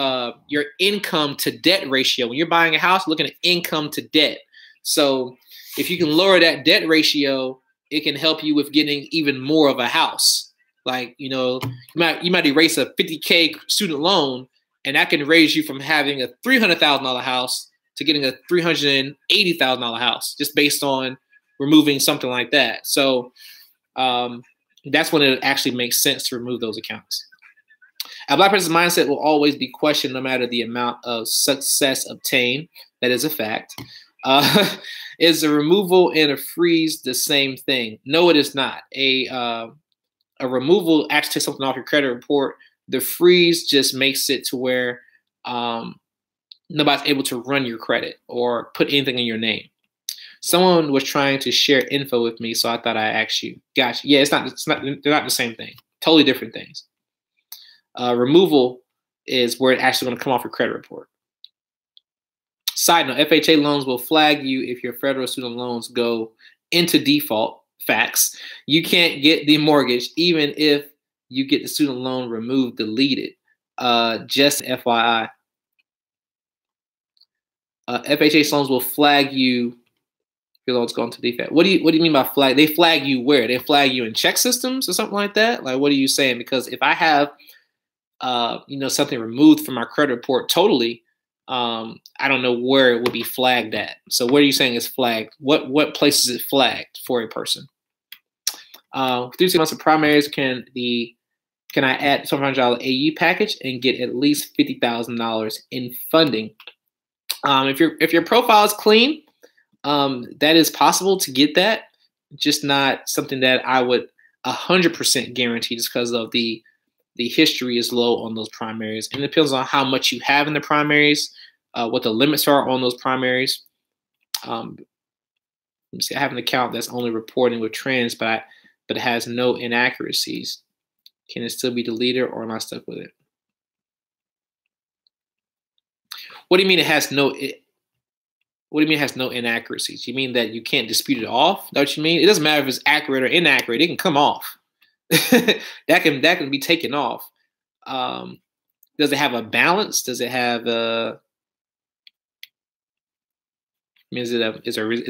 income to debt ratio. When you're buying a house, looking at income to debt. So if you can lower that debt ratio, it can help you with getting even more of a house. Like, you might erase a $50K student loan, and that can raise you from having a $300,000 house to getting a $380,000 house, just based on removing something like that. So that's when it actually makes sense to remove those accounts. A black person's mindset will always be questioned no matter the amount of success obtained. That is a fact. Is a removal and a freeze the same thing? No, it is not. A removal actually takes something off your credit report. The freeze just makes it to where nobody's able to run your credit or put anything in your name. Someone was trying to share info with me, so I thought I'd ask you. Gotcha. Yeah, they're not the same thing. Totally different things. Removal is where it's actually going to come off your credit report. Side note, FHA loans will flag you if your federal student loans go into default. Facts. You can't get the mortgage even if you get the student loan removed, deleted. Just FYI. FHA loans will flag you. Your loans go into default. What do you mean by flag? They flag you where? They flag you in check systems or something like that? Like, what are you saying? Because if I have something removed from my credit report totally, I don't know where it would be flagged at. So what are you saying is flagged? What place is it flagged for a person? 3 months of primaries, can I add $700 AU package and get at least $50,000 in funding? If your profile is clean, that is possible to get that. Just not something that I would 100% guarantee, just because of the history is low on those primaries, and it depends on how much you have in the primaries, what the limits are on those primaries. Let me see. I have an account that's only reporting with trends, but it has no inaccuracies. Can it still be deleted, or am I stuck with it? What do you mean it has no? What do you mean it has no inaccuracies? You mean that you can't dispute it off? Is that what you mean? It doesn't matter if it's accurate or inaccurate. It can come off. that can be taken off. Does it have a balance? Does it have a? I mean, is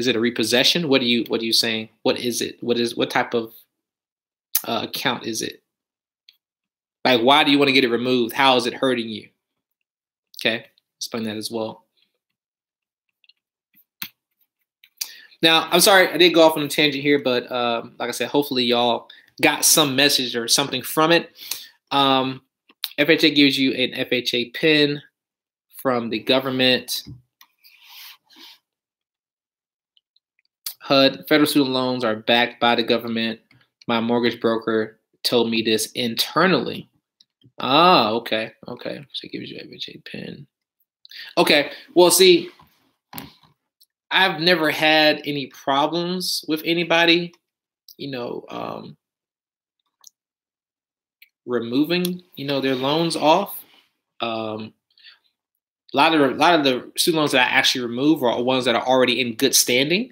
it a repossession? What are you saying? What is it? What type of account is it? Like, why do you want to get it removed? How is it hurting you? Okay, explain that as well. Now, I'm sorry, I did go off on a tangent here, but like I said, hopefully y'all got some message or something from it. FHA gives you an FHA PIN from the government. HUD, federal student loans are backed by the government. My mortgage broker told me this internally. Ah, okay. So it gives you FHA PIN. Okay, well, see, I've never had any problems with anybody, removing, their loans off. A lot of the student loans that I actually remove are ones that are already in good standing.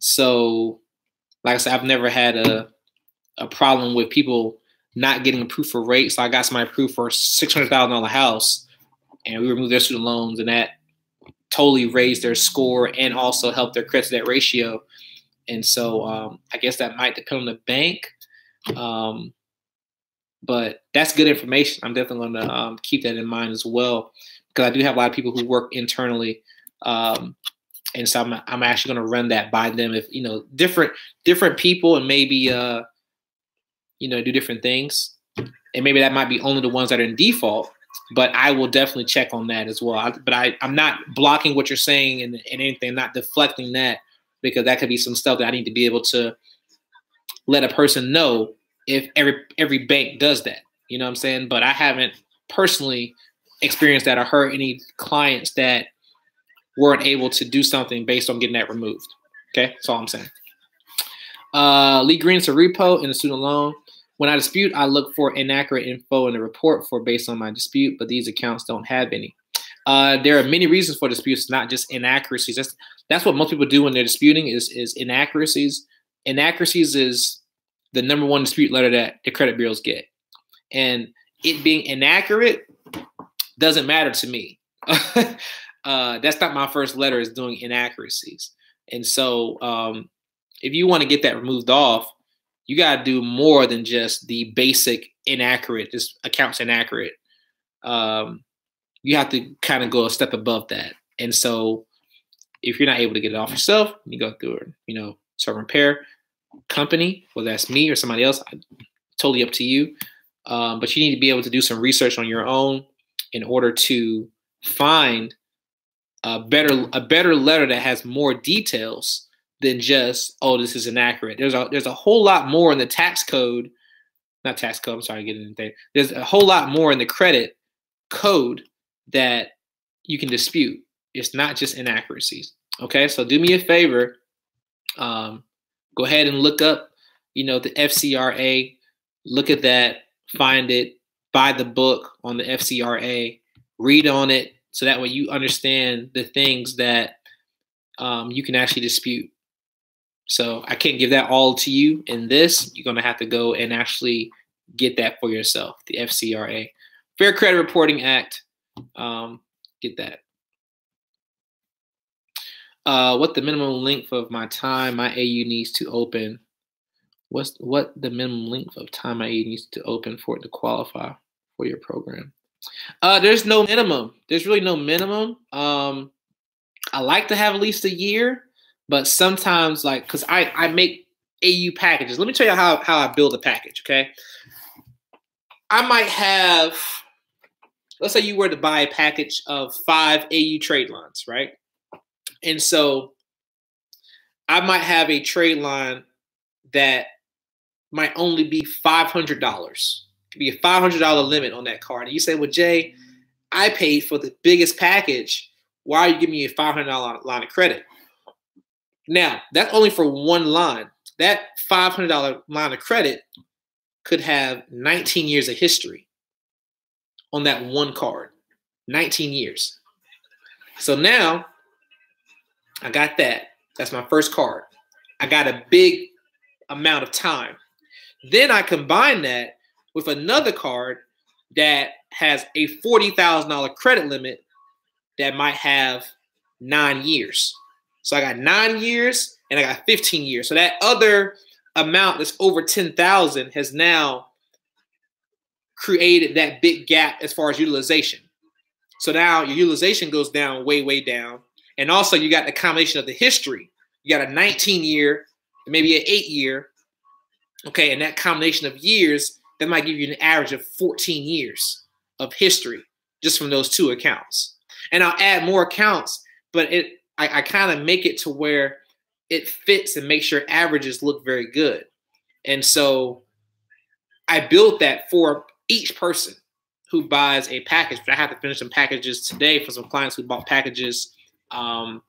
So, like I said, I've never had a problem with people not getting approved for rate. So I got somebody approved for a $600,000 house, and we removed their student loans, and that totally raised their score and also helped their credit to debt ratio. And so I guess that might depend on the bank. But that's good information. I'm definitely going to keep that in mind as well, because I do have a lot of people who work internally. And so I'm actually going to run that by them. If, different people, and maybe, do different things. And maybe that might be only the ones that are in default, but I will definitely check on that as well. I'm not blocking what you're saying and anything, not deflecting that, because that could be some stuff that I need to be able to let a person know if every bank does that. You know what I'm saying? But I haven't personally experienced that or heard any clients that weren't able to do something based on getting that removed. Okay, that's all I'm saying. Lee Green's a repo in a student loan. When I dispute, I look for inaccurate info in the report based on my dispute, but these accounts don't have any. There are many reasons for disputes, not just inaccuracies. That's what most people do when they're disputing is inaccuracies. Inaccuracies is the number one dispute letter that the credit bureaus get. And it being inaccurate doesn't matter to me. That's not my first letter, is doing inaccuracies. And so if you want to get that removed off, you got to do more than just the basic inaccurate, this account's inaccurate. You have to kind of go a step above that. And so if you're not able to get it off yourself, you go through it, serve repair company, whether that's me or somebody else, totally up to you. But you need to be able to do some research on your own in order to find a better letter that has more details than just, oh, this is inaccurate. There's a whole lot more in the tax code, not tax code, I'm sorry, getting anything. There's a whole lot more in the credit code that you can dispute. It's not just inaccuracies. Okay, so do me a favor. Go ahead and look up, the FCRA. Look at that, find it, buy the book on the FCRA, read on it, so that way you understand the things that you can actually dispute. So I can't give that all to you in this. You're going to have to go and actually get that for yourself, the FCRA. Fair Credit Reporting Act. Get that. What the minimum length of my time my AU needs to open? What the minimum length of time my AU needs to open for it to qualify for your program? There's no minimum. There's really no minimum. I like to have at least a year, but sometimes, because I make AU packages. Let me tell you how I build a package, okay? I might have, let's say you were to buy a package of 5 AU trade lines, right? And so I might have a trade line that might only be $500. It could be a $500 limit on that card. And you say, well, Jay, I paid for the biggest package. Why are you giving me a $500 line of credit? Now, that's only for one line. That $500 line of credit could have 19 years of history on that one card. 19 years. So now I got that. That's my first card. I got a big amount of time. Then I combine that with another card that has a $40,000 credit limit that might have 9 years. So I got 9 years and I got 15 years. So that other amount that's over 10,000 has now created that big gap as far as utilization. So now your utilization goes down, way, way down. And also you got the combination of the history. You got a 19-year, maybe an 8-year. Okay, and that combination of years, that might give you an average of 14 years of history just from those two accounts. And I'll add more accounts, but I kind of make it to where it fits and makes your averages look very good. And so I built that for each person who buys a package. But I have to finish some packages today for some clients who bought packages on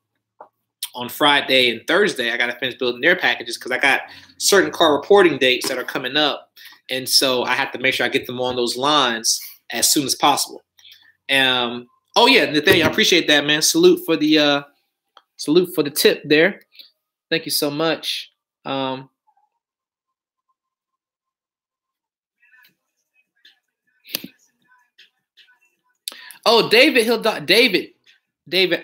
Friday and Thursday. I got to finish building their packages because I got certain car reporting dates that are coming up. And so I have to make sure I get them on those lines as soon as possible. Oh yeah, Nathaniel, I appreciate that, man. Salute for the tip there. Thank you so much. Oh, David,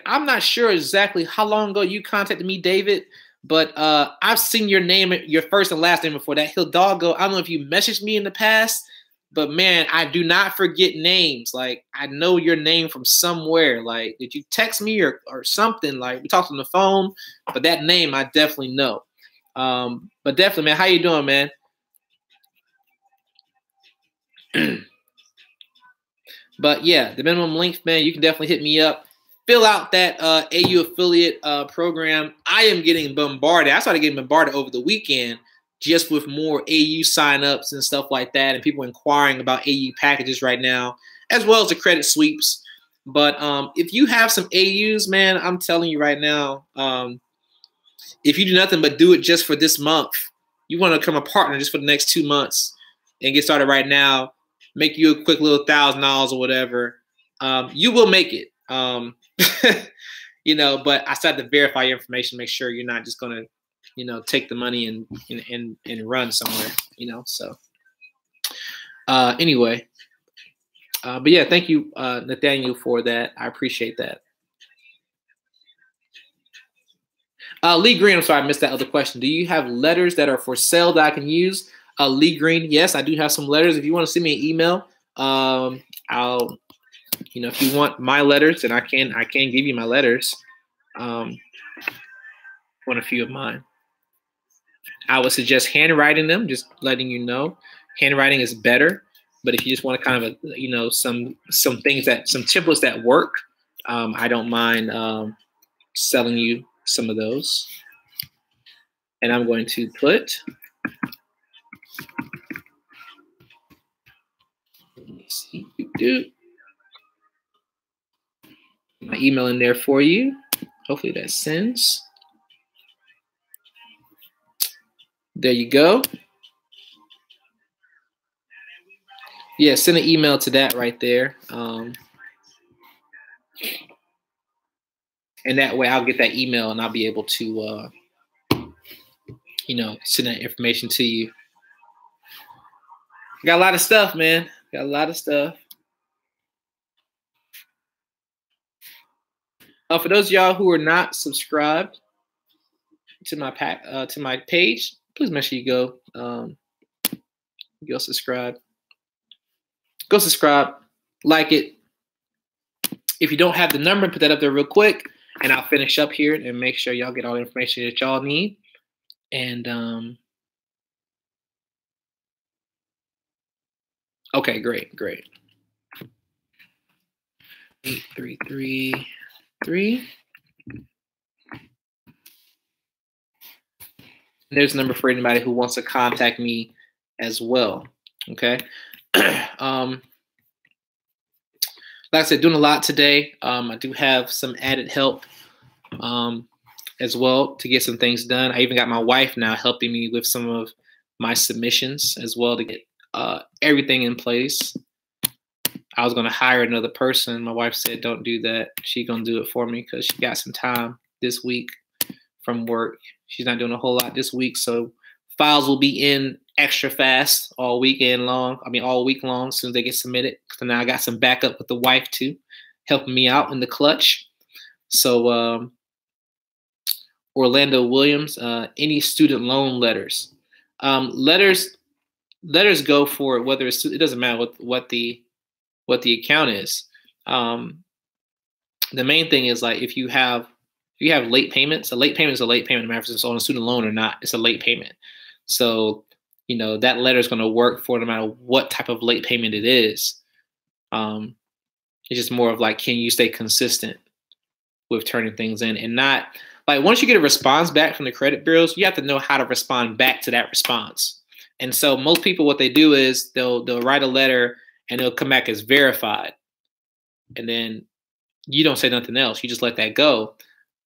I'm not sure exactly how long ago you contacted me, David, but I've seen your name, your first and last name before that. Hidalgo, I don't know if you messaged me in the past, but man, I do not forget names. Like, I know your name from somewhere. Like, did you text me or something? Like, we talked on the phone, but that name I definitely know. But definitely, man, how you doing, man? But yeah, the minimum length, man, you can definitely hit me up. Fill out that AU affiliate program. I am getting bombarded. I started getting bombarded over the weekend just with more AU signups and stuff like that, and people inquiring about AU packages right now, as well as the credit sweeps. But if you have some AUs, man, I'm telling you right now, if you do nothing but do it just for this month, you want to become a partner just for the next 2 months and get started right now, make you a quick little $1,000 or whatever, you will make it. You know, but I still have to verify your information, make sure you're not just going to, you know, take the money and run somewhere, you know. So anyway, but yeah, thank you, Nathaniel, for that. I appreciate that. Lee Green, I'm sorry, I missed that other question. Do you have letters that are for sale that I can use? Lee Green, yes, I do have some letters. If you want to send me an email, I'll, you know, if you want my letters, then I can give you my letters. Want a few of mine. I would suggest handwriting them, just letting you know. Handwriting is better, but if you just want to kind of, you know, some things that, some templates that work, I don't mind selling you some of those. And I'm going to put, let me see, my email in there for you. Hopefully that sends. There you go. Yeah, send an email to that right there. And that way I'll get that email and I'll be able to, you know, send that information to you. Got a lot of stuff, man. Got a lot of stuff. For those of y'all who are not subscribed to my page, please make sure you go subscribe. Go subscribe, like it. If you don't have the number, put that up there real quick, and I'll finish up here and make sure y'all get all the information that y'all need. And Okay, great, great. 8333. There's a number for anybody who wants to contact me as well. Okay. Like I said, doing a lot today. I do have some added help as well to get some things done. I even got my wife now helping me with some of my submissions as well to get everything in place. I was going to hire another person. My wife said, don't do that. She's going to do it for me because she got some time this week from work. She's not doing a whole lot this week. So files will be in extra fast all week long as soon as they get submitted. So now I got some backup with the wife too, helping me out in the clutch. So Orlando Williams, any student loan letters. Letters go for whether it's, it doesn't matter what the account is. The main thing is like if you have late payments, a late payment is a late payment, no matter if it's on a student loan or not, it's a late payment. So, that letter is going to work for no matter what type of late payment it is. It's just more of like, can you stay consistent with turning things in and not like once you get a response back from the credit bureaus, you have to know how to respond back to that response. And so most people, what they do is they'll write a letter and it'll come back as verified. And then you don't say nothing else. You just let that go.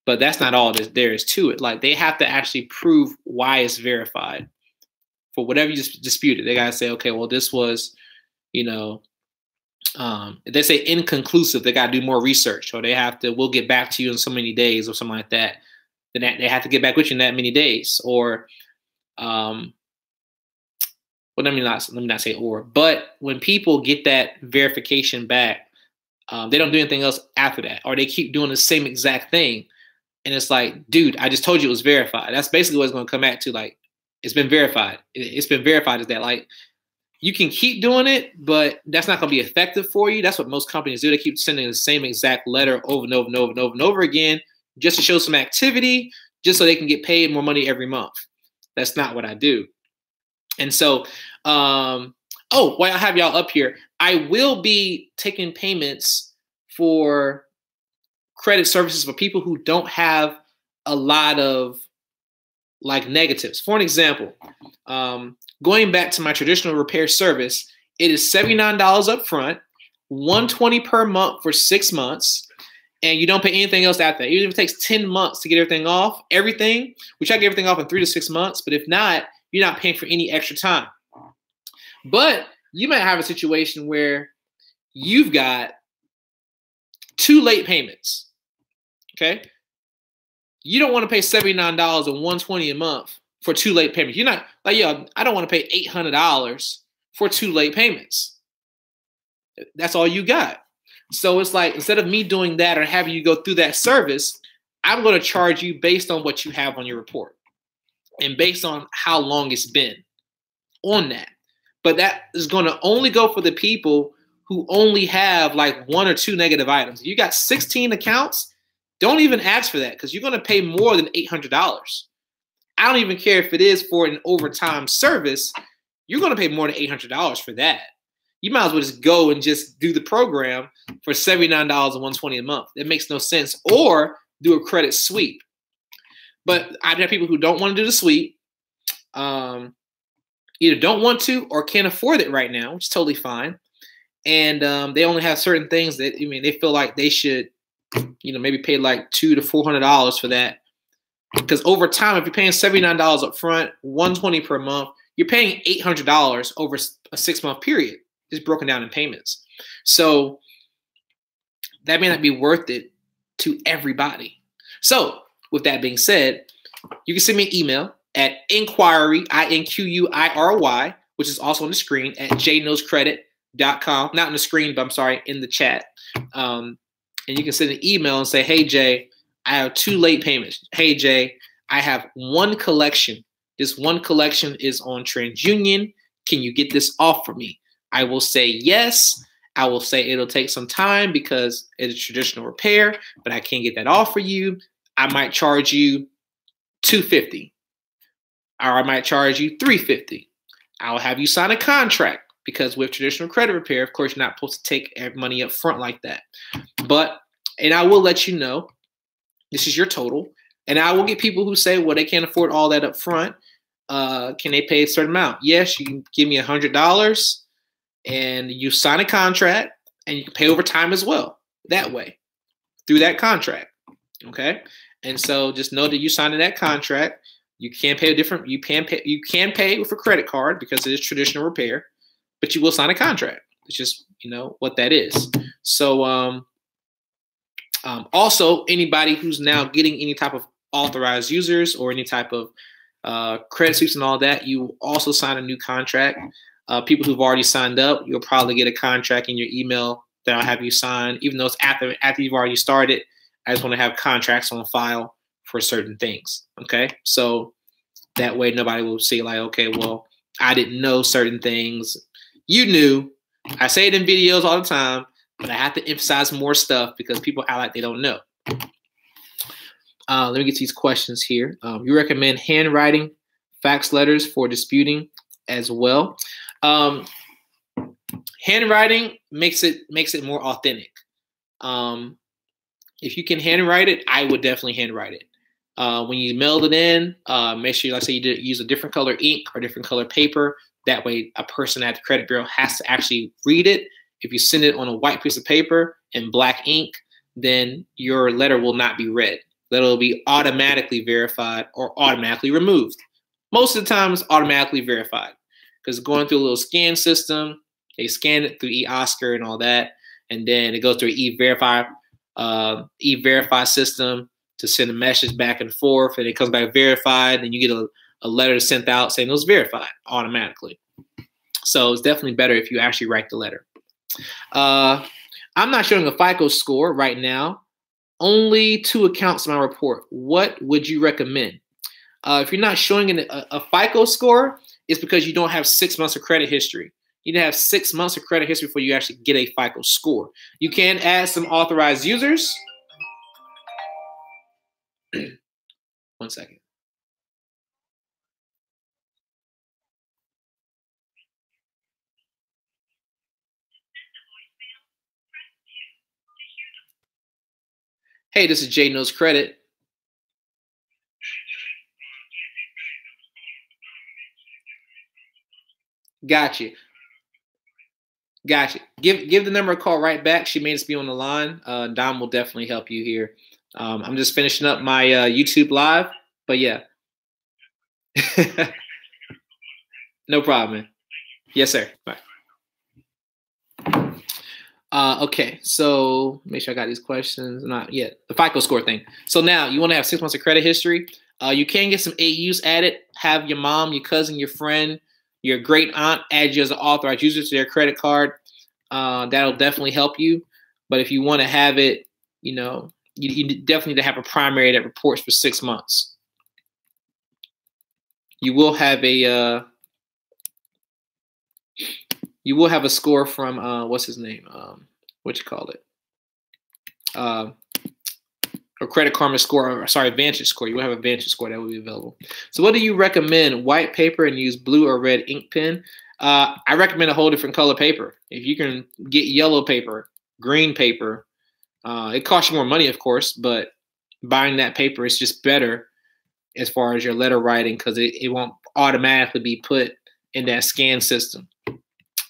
But that's not all there is to it. Like they have to actually prove why it's verified for whatever you disputed. They got to say, okay, well, this was, if they say inconclusive, they got to do more research, or they have to, we'll get back to you in so many days or something like that. Then they have to get back with you in that many days. Or, well, let me not say or, but when people get that verification back, they don't do anything else after that, or they keep doing the same exact thing. And it's like, dude, I just told you it was verified. That's basically what it's going to come back to. Like, it's been verified. It's been verified. Is that like, you can keep doing it, but that's not going to be effective for you. That's what most companies do. They keep sending the same exact letter over and over and over and over and over again, just to show some activity, just so they can get paid more money every month. That's not what I do. And so, while I have y'all up here, I will be taking payments for credit services for people who don't have a lot of like negatives. For an example, going back to my traditional repair service, it is $79 up front, $120 per month for 6 months, and you don't pay anything else after that. Even if it takes 10 months to get everything, which I get everything off in 3 to 6 months, but if not, you're not paying for any extra time. But you might have a situation where you've got 2 late payments. Okay. You don't want to pay $79 and $120 a month for 2 late payments. You're not like, I don't want to pay $800 for 2 late payments. That's all you got. So it's like, instead of me doing that or having you go through that service, I'm going to charge you based on what you have on your report and based on how long it's been on that. But that is going to only go for the people who only have like 1 or 2 negative items. If you got 16 accounts, don't even ask for that because you're going to pay more than $800. I don't even care if it is for an overtime service. You're going to pay more than $800 for that. You might as well just go and just do the program for $79 and $120 a month. That makes no sense. Or do a credit sweep. But I have people who don't want to do the sweep, either don't want to or can't afford it right now, which is totally fine. And they only have certain things that, they feel like they should, maybe pay like $200 to $400 for that. Because over time, if you're paying $79 up front, $120 per month, you're paying $800 over a 6-month period, just broken down in payments. So that may not be worth it to everybody. So with that being said, you can send me an email at inquiry, INQUIRY, which is also on the screen at jknowscredit.com. Not on the screen, but I'm sorry, in the chat. And you can send an email and say, hey, Jay, I have 2 late payments. Hey, Jay, I have 1 collection. This 1 collection is on TransUnion. Can you get this off for me? I will say yes. I will say it'll take some time because it's a traditional repair, but I can't get that off for you. I might charge you $250, or I might charge you $350. I'll have you sign a contract because with traditional credit repair, of course, you're not supposed to take money up front like that. But, and I will let you know, this is your total. And I will get people who say, well, they can't afford all that up front. Can they pay a certain amount? Yes, you can give me $100 and you sign a contract and you can pay over time as well that way through that contract. Okay. And so just know that you signed that contract. You can't pay you can pay with a credit card because it is traditional repair, but you will sign a contract. It's just, what that is. So, also anybody who's now getting any type of authorized users or any type of credit sweeps and all that, you also sign a new contract. People who've already signed up, you'll probably get a contract in your email that I'll have you sign, even though it's after you've already started. I just want to have contracts on file for certain things. Okay, so that way nobody will say like, okay, well, I didn't know certain things. You knew. I say it in videos all the time, but I have to emphasize more stuff because people act like they don't know. Let me get to these questions here. You recommend handwriting fax letters for disputing as well. Handwriting makes it more authentic. If you can handwrite it, I would definitely handwrite it. When you mail it in, make sure, let's say you use a different color ink or different color paper. That way a person at the credit bureau has to actually read it. If you send it on a white piece of paper in black ink, then your letter will not be read. Letter will be automatically verified or automatically removed. Most of the time it's automatically verified because going through a little scan system, they scan it through eOscar and all that, and then it goes through an e-verify system to send a message back and forth, and it comes back verified, and you get a letter sent out saying it was verified automatically. So it's definitely better if you actually write the letter. I'm not showing a FICO score right now. Only 2 accounts in my report. What would you recommend? If you're not showing a FICO score, it's because you don't have 6 months of credit history. You need to have 6 months of credit history before you actually get a FICO score. You can add some authorized users. 1 second. Hey, this is Jay Knows Credit. Gotcha. Gotcha. Give the number a call right back. She may just be on the line. Dom will definitely help you here. I'm just finishing up my YouTube live, but yeah. No problem, man. Yes, sir. Bye. Okay, so make sure I got these questions. Not yet. The FICO score thing. So now you want to have 6 months of credit history. You can get some AUs added. Have your mom, your cousin, your friend, your great aunt add you as an authorized user to their credit card. That'll definitely help you. But if you want to have it, you definitely need to have a primary that reports for 6 months. You will have a score from what's his name? What you call it? Or Credit Karma score, or sorry, Vantage score. You will have a Vantage score that will be available. So what do you recommend? White paper and use blue or red ink pen? I recommend a whole different color paper. If you can get yellow paper, green paper, it costs you more money, of course, but buying that paper is just better as far as your letter writing because it won't automatically be put in that scan system.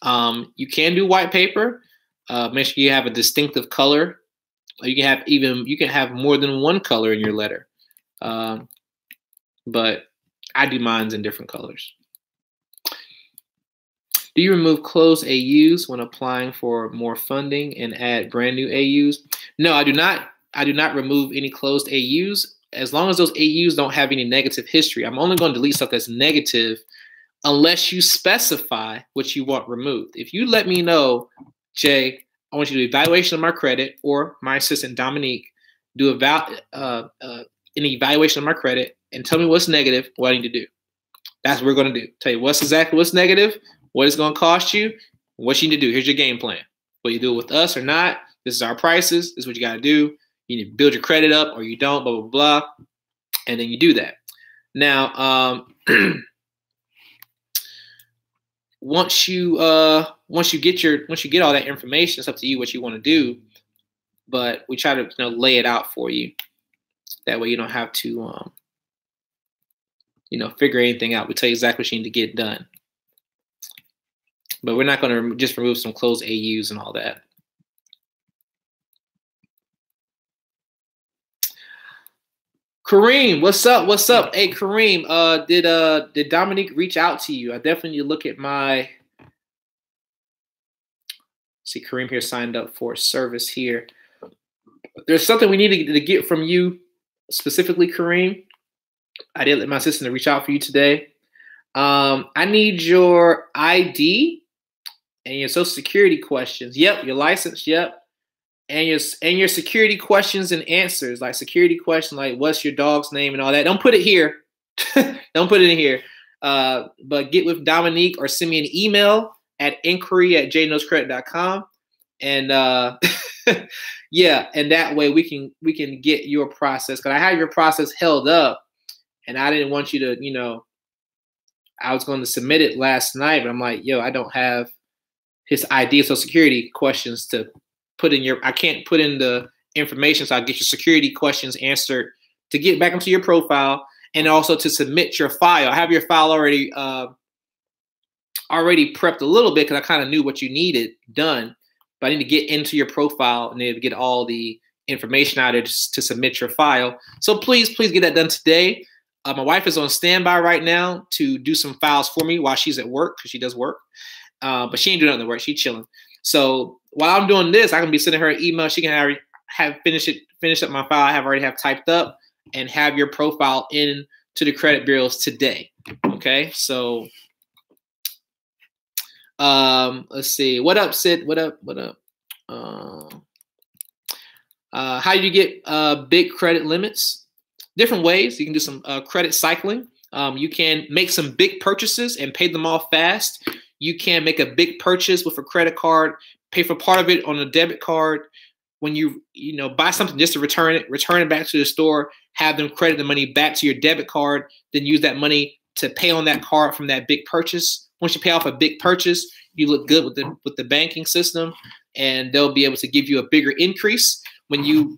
You can do white paper. Make sure you have a distinctive color. You can have more than one color in your letter. But I do mines in different colors. Do you remove closed AUs when applying for more funding and add brand new AUs? No, I do not. I do not remove any closed AUs as long as those AUs don't have any negative history. I'm only going to delete stuff that's negative unless you specify what you want removed. If you let me know, Jay, I want you to do evaluation of my credit, or my assistant Dominique do an evaluation of my credit and tell me what's negative, what I need to do. That's what we're going to do. Tell you what's negative, what it's going to cost you, what you need to do. Here's your game plan. Whether you do it with us or not, this is our prices. This is what you got to do. You need to build your credit up or you don't, blah, blah, blah. And then you do that. Now, once you get all that information, it's up to you what you want to do. But we try to lay it out for you. That way you don't have to figure anything out. We tell you exactly what you need to get done. But we're not going to just remove some closed AUs and all that. Kareem, what's up? What's up? Hey, Kareem, did Dominique reach out to you? I definitely need to look at my. See, Kareem here signed up for service here. There's something we need to get from you specifically, Kareem. I did let my assistant reach out for you today. I need your ID and your social security questions. Yep, your license. Yep. And your security questions and answers, like security question, like what's your dog's name and all that. Don't put it here. Don't put it in here. But get with Dominique or send me an email at inquiry@jnoscredit.com. And yeah, and that way we can get your process. Because I have your process held up, and I didn't want you to, I was going to submit it last night, but I'm like, yo, I don't have his ID, social security questions to put in I can't put in the information, so I'll get your security questions answered to get back into your profile and also to submit your file. I have your file already prepped a little bit because I kind of knew what you needed done, but I need to get into your profile and then get all the information out of it to submit your file. So please get that done today. My wife is on standby right now to do some files for me while she's at work because she does work, but she ain't doing nothing to work. She's chilling. So while I'm doing this, I can be sending her an email. She can have finish up my file I already have typed up and have your profile in to the credit bureaus today. Okay, so let's see. What up, Sid? What up? How do you get big credit limits? Different ways. You can do some credit cycling. You can make some big purchases and pay them off fast. You can make a big purchase with a credit card, pay for part of it on a debit card. When you buy something, just to return it back to the store, have them credit the money back to your debit card, then use that money to pay on that card from that big purchase. Once you pay off a big purchase, you look good with the banking system, and they'll be able to give you a bigger increase when you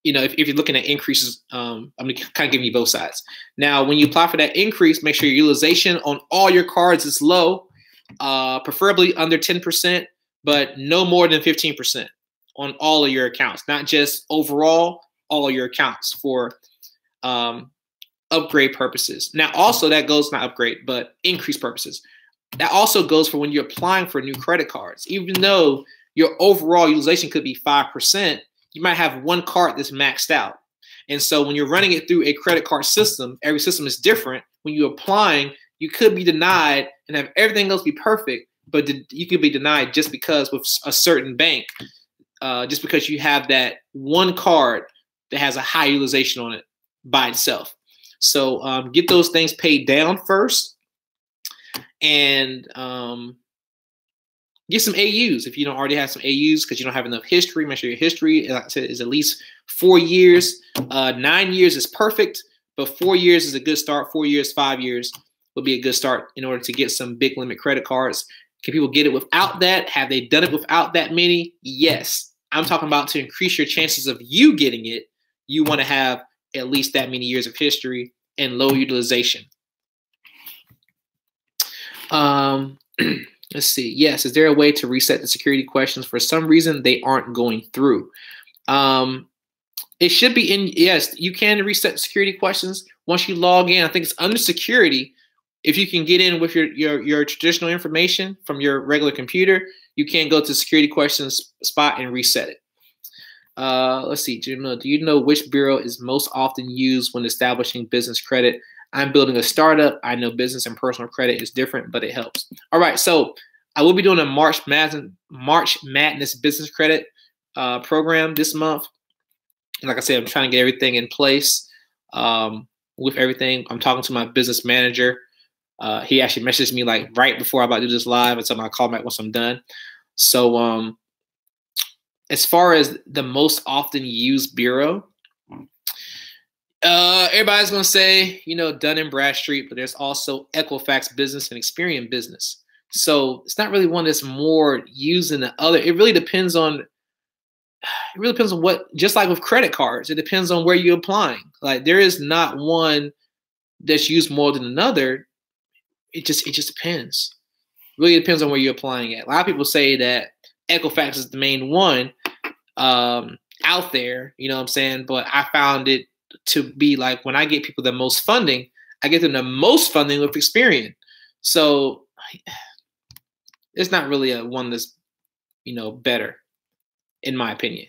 if you're looking at increases. I'm kind of giving you both sides. Now, when you apply for that increase, make sure your utilization on all your cards is low, preferably under 10%, but no more than 15% on all of your accounts, not just overall, all of your accounts for upgrade purposes. Now, also that goes, not upgrade, but increase purposes. That also goes for when you're applying for new credit cards. Even though your overall utilization could be 5%, you might have one card that's maxed out. And so when you're running it through a credit card system, every system is different. When you're applying, you could be denied and have everything else be perfect, but you could be denied just because with a certain bank, just because you have that one card that has a high utilization on it by itself. So get those things paid down first, and get some AUs if you don't already have some AUs because you don't have enough history. Make sure your history, like I said, is at least 4 years. 9 years is perfect, but 4 years is a good start. 4 years, 5 years would be a good start in order to get some big limit credit cards. Can people get it without that? Have they done it without that many? Yes. I'm talking about to increase your chances of you getting it. You want to have at least that many years of history and low utilization. Let's see. Yes. Is there a way to reset the security questions? For some reason, they aren't going through. It should be in. Yes, you can reset security questions once you log in. I think it's under security. If you can get in with your traditional information from your regular computer, you can go to security questions spot and reset it. Let's see. Do you know which bureau is most often used when establishing business credit? I'm building a startup. I know business and personal credit is different, but it helps. All right. So I will be doing a March Madness business credit program this month. Like I said, I'm trying to get everything in place with everything. I'm talking to my business manager. He actually messaged me like right before I'm about to do this live, and so I'm gonna call back once I'm done. So as far as the most often used bureau, Everybody's gonna say, Dun and Bradstreet, but there's also Equifax Business and Experian Business. So it's not really one that's more used than the other. It really depends on what, just like with credit cards, it depends on where you're applying. Like there is not one that's used more than another. It just depends. Really depends on where you're applying it. A lot of people say that Equifax is the main one out there, you know what I'm saying? But I found it to be like when I get people the most funding, I get them the most funding with Experian. So it's not really a one that's, better, in my opinion.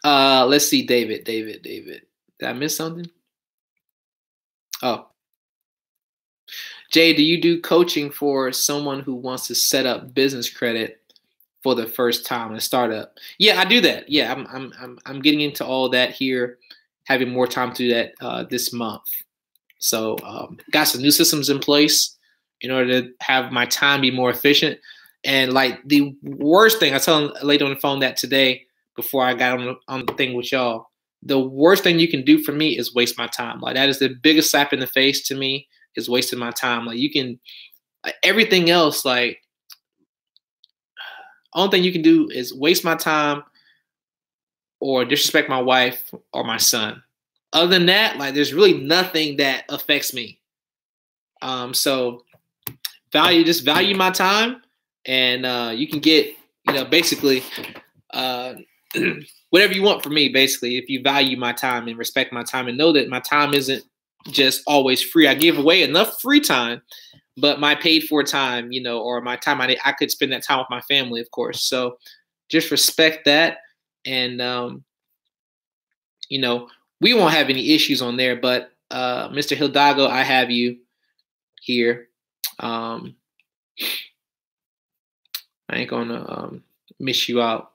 Let's see, David. Did I miss something? Oh. Jay, do you do coaching for someone who wants to set up business credit for the first time, a startup? Yeah, I do that. Yeah, I'm getting into all that here, having more time to do that this month. So got some new systems in place in order to have my time be more efficient. And like the worst thing, I told a lady on the phone that today before I got on the thing with y'all, the worst thing you can do for me is waste my time. Like that is the biggest slap in the face to me, is wasting my time. Like you can, everything else, like only thing you can do is waste my time or disrespect my wife or my son. Other than that, like there's really nothing that affects me. So value my time, and you can get, basically whatever you want from me, basically, if you value my time and respect my time and know that my time isn't just always free. I give away enough free time, but my paid for time, or my time, I could spend that time with my family, of course. So just respect that. And, we won't have any issues on there, but Mr. Hidalgo, I have you here. I ain't gonna miss you out.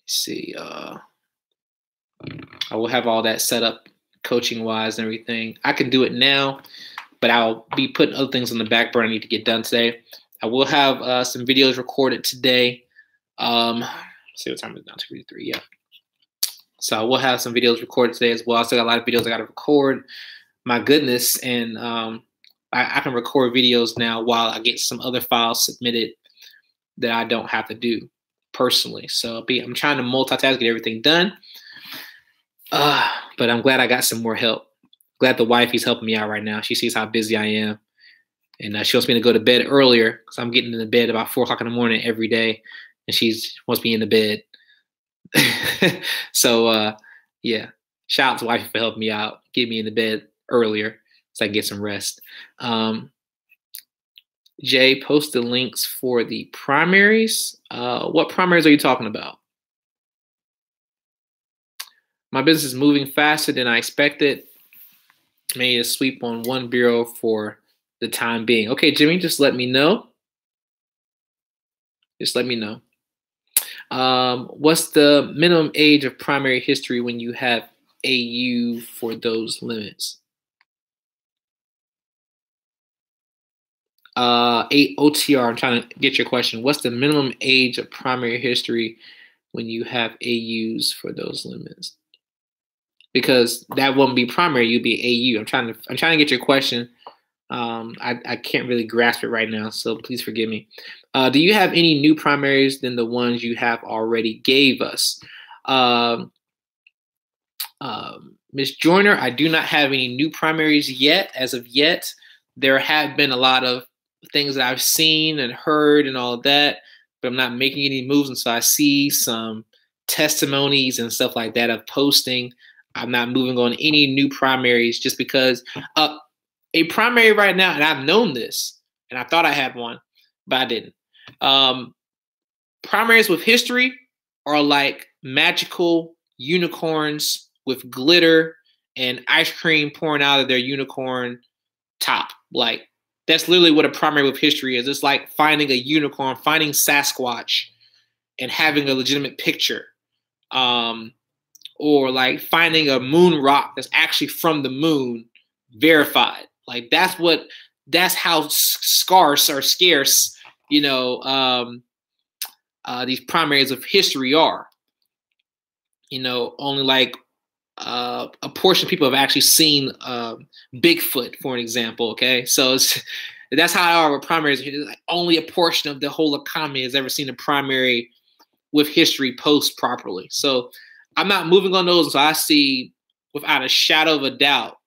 Let's see. I will have all that set up coaching wise and everything. I can do it now, but I'll be putting other things on the back burner I need to get done today. I will have some videos recorded today. Let's see what time it is now, 2:53. Yeah. So I will have some videos recorded today as well. I still got a lot of videos I got to record. My goodness. And I can record videos now while I get some other files submitted that I don't have to do personally. So I'm trying to multitask, get everything done. But I'm glad I got some more help. Glad the wifey's helping me out right now. She sees how busy I am. And she wants me to go to bed earlier because I'm getting into bed about 4 o'clock in the morning every day. And she wants me in the bed. So, yeah. Shout out to wifey for helping me out. Get me in the bed earlier so I can get some rest. Jay, post the links for the primaries. What primaries are you talking about? My business is moving faster than I expected. Made a sweep on one bureau for the time being. Okay, Jimmy, just let me know. Just let me know. What's the minimum age of primary history when you have AU for those limits? OTR, I'm trying to get your question. What's the minimum age of primary history when you have AUs for those limits? Because that wouldn't be primary, you'd be AU. I'm trying to get your question. I can't really grasp it right now, so please forgive me. Do you have any new primaries than the ones you have already gave us? Ms. Joyner, I do not have any new primaries yet. As of yet, there have been a lot of things that I've seen and heard and all of that, but I'm not making any moves. And so I see some testimonies and stuff like that of posting. I'm not moving on any new primaries just because a primary right now, and I've known this, and I thought I had one, but I didn't. Primaries with history are like magical unicorns with glitter and ice cream pouring out of their unicorn top. Like, that's literally what a primary with history is. It's like finding a unicorn, finding Sasquatch, and having a legitimate picture. Or like finding a moon rock that's actually from the moon, verified. Like that's how scarce or scarce, these primaries of history are. You know, only like a portion of people have actually seen Bigfoot, for an example. Okay, so that's how our primaries. Like only a portion of the whole economy has ever seen a primary with history post properly. So I'm not moving on those. So I see, without a shadow of a doubt,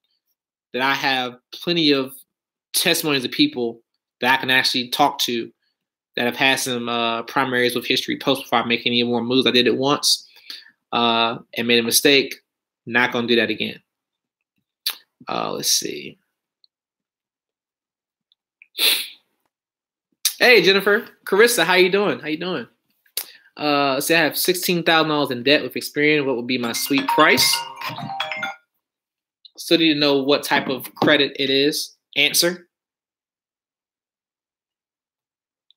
that I have plenty of testimonies of people that I can actually talk to that have had some primaries with history post before I make any more moves. I did it once and made a mistake. Not going to do that again. Let's see. Hey, Jennifer. Carissa, how you doing? How you doing? Let's say I have $16,000 in debt with Experian. What would be my sweet price? Still need to know what type of credit it is. Answer.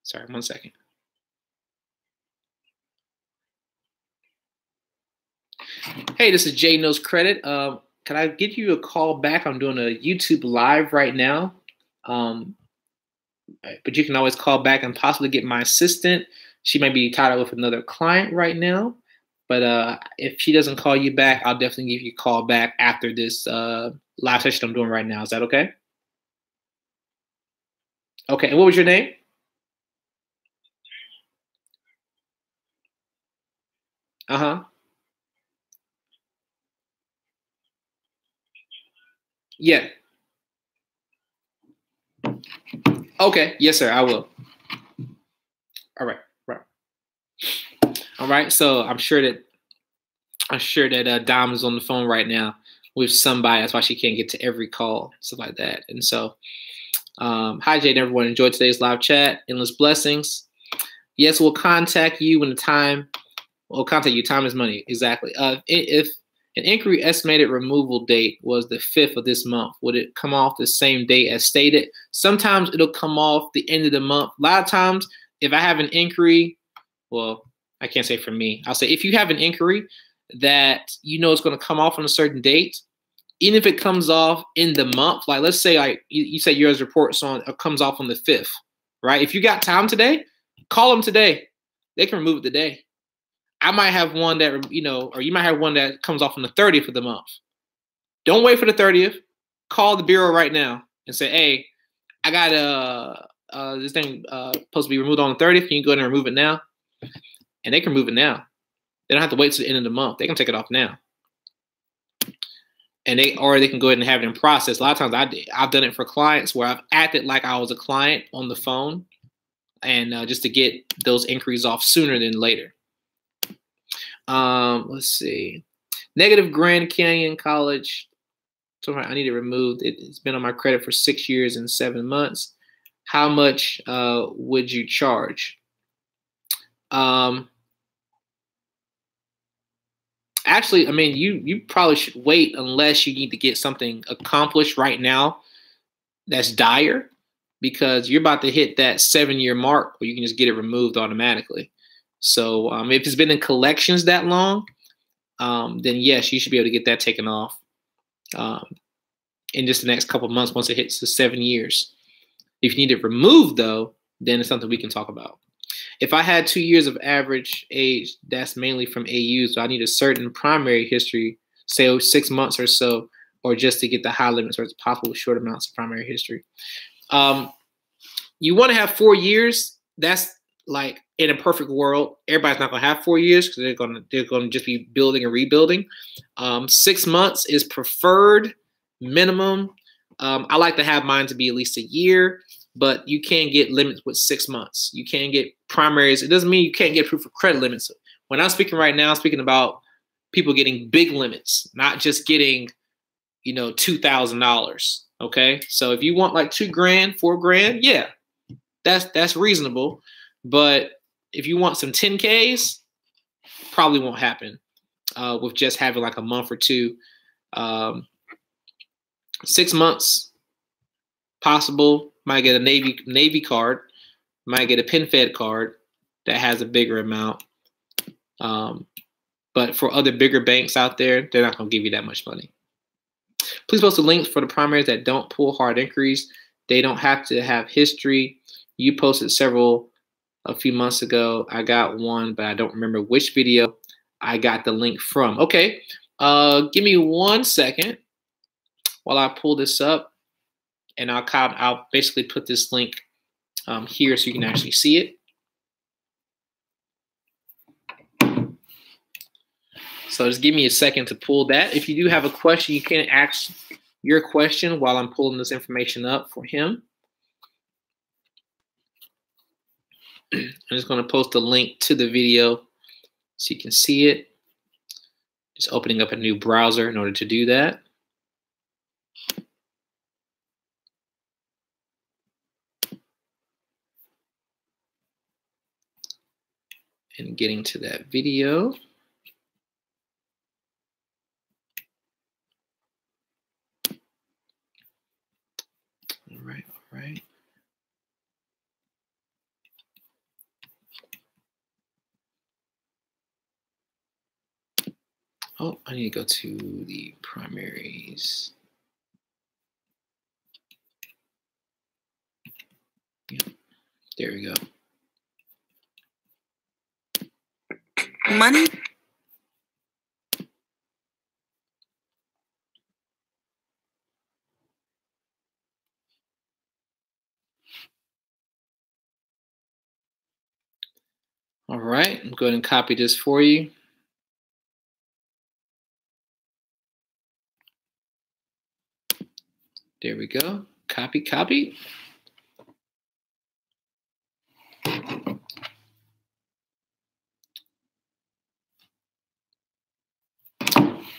Sorry, 1 second. Hey, this is Jay Knows Credit. Can I give you a call back? I'm doing a YouTube live right now. But you can always call back and possibly get my assistant. She might be tied up with another client right now. But if she doesn't call you back, I'll definitely give you a call back after this live session I'm doing right now. Is that okay? Okay, and what was your name? Uh-huh. Yeah. Okay. Yes, sir. I will. All right. Right. All right. So I'm sure that Dom is on the phone right now with somebody. That's why she can't get to every call, stuff like that. And so, hi, Jade. Everyone enjoyed today's live chat. Endless blessings. Yes, we'll contact you when the time. We'll contact you. Time is money. Exactly. If an inquiry estimated removal date was the 5th of this month, would it come off the same date as stated? Sometimes it'll come off the end of the month. A lot of times, if I have an inquiry, well, I can't say for me. I'll say if you have an inquiry that you know is going to come off on a certain date, even if it comes off in the month, like let's say like you say yours reports on comes off on the 5th, right? If you got time today, call them today. They can remove it today. I might have one that, you know, or you might have one that comes off on the 30th of the month. Don't wait for the 30th. Call the bureau right now and say, hey, I got this thing supposed to be removed on the 30th. Can you go ahead and remove it now? And they can remove it now. They don't have to wait to the end of the month. They can take it off now. And they can go ahead and have it in process. A lot of times I've done it for clients where I've acted like I was a client on the phone and just to get those inquiries off sooner than later. Let's see. Negative Grand Canyon College. So I need it removed. It's been on my credit for 6 years and 7 months. How much would you charge? Actually, I mean, you probably should wait unless you need to get something accomplished right now that's dire, because you're about to hit that 7-year mark where you can just get it removed automatically. So if it's been in collections that long, then yes, you should be able to get that taken off in just the next couple of months once it hits the 7 years. If you need it removed, though, then it's something we can talk about. If I had 2 years of average age, that's mainly from AU, so I need a certain primary history, say 6 months or so, or just to get the high limits, or it's possible with short amounts of primary history. You want to have 4 years. That's like in a perfect world. Everybody's not going to have 4 years because they're going to just be building and rebuilding. 6 months is preferred minimum. I like to have mine to be at least a year, but you can get limits with 6 months. You can get primaries. It doesn't mean you can't get proof of credit limits. When I'm speaking right now, I'm speaking about people getting big limits, not just getting, you know, $2,000. Okay, so if you want like $2,000, $4,000, yeah, that's reasonable. But if you want some 10Ks, probably won't happen with just having like a month or two. 6 months, possible. Might get a Navy card. Might get a PenFed card that has a bigger amount. But for other bigger banks out there, they're not going to give you that much money. Please post the links for the primaries that don't pull hard inquiries. They don't have to have history. You posted several a few months ago. I got one, but I don't remember which video I got the link from. Okay, give me 1 second while I pull this up, and I'll basically put this link here so you can actually see it. So just give me a second to pull that. If you do have a question, you can ask your question while I'm pulling this information up for him. I'm just going to post a link to the video so you can see it. Just opening up a new browser in order to do that. And getting to that video. All right, all right. Oh, I need to go to the primaries. Yeah, there we go. Money. All right, I'm going to copy this for you. There we go. Copy, copy.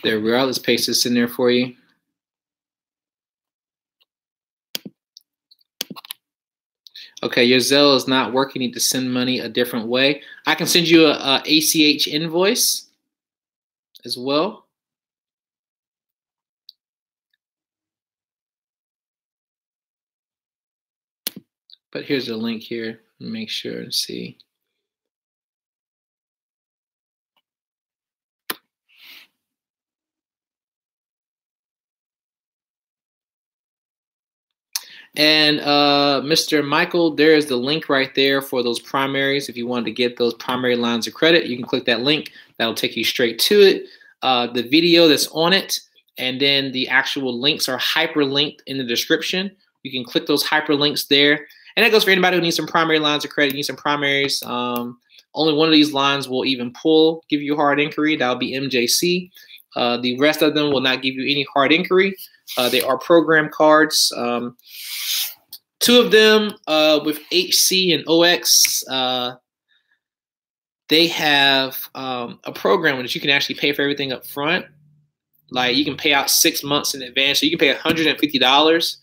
There we are. Let's paste this in there for you. Okay, your Zelle is not working. You need to send money a different way. I can send you a ACH invoice as well. But here's a link here. Make sure and see. And Mr. Michael, there is the link right there for those primaries. If you wanted to get those primary lines of credit, you can click that link. That'll take you straight to it. The video that's on it, and then the actual links are hyperlinked in the description. You can click those hyperlinks there. And that goes for anybody who needs some primary lines of credit, needs some primaries. Only one of these lines will even give you hard inquiry. That'll be MJC. The rest of them will not give you any hard inquiry. They are program cards. Two of them with HC and OX, they have a program in which you can actually pay for everything up front. Like you can pay out 6 months in advance. So you can pay $150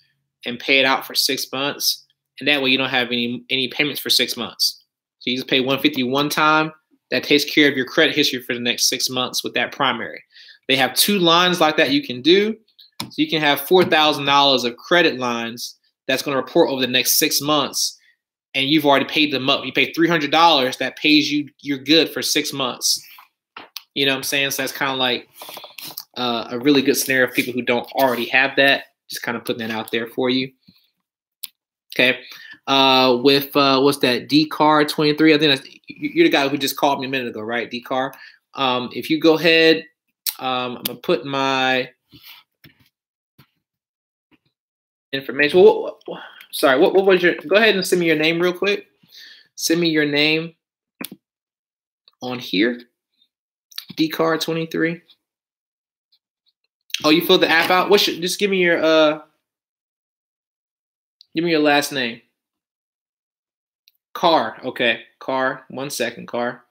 and pay it out for 6 months. And that way you don't have any payments for 6 months. So you just pay $150 one time. That takes care of your credit history for the next 6 months with that primary. They have 2 lines like that you can do. So you can have $4,000 of credit lines that's going to report over the next 6 months, and you've already paid them up. You pay $300, that pays you, you're good for 6 months. You know what I'm saying? So that's kind of like a really good scenario for people who don't already have that. Just kind of putting that out there for you. Okay. With what's that? DCAR 23. I think that's, you're the guy who just called me a minute ago, right? DCAR. If you go ahead, I'm gonna put my information. Sorry, what was your? Go ahead and send me your name real quick. Send me your name on here. DCAR 23. Oh, you filled the app out. Just give me your last name. Carr. Okay, Carr. 1 second, Carr.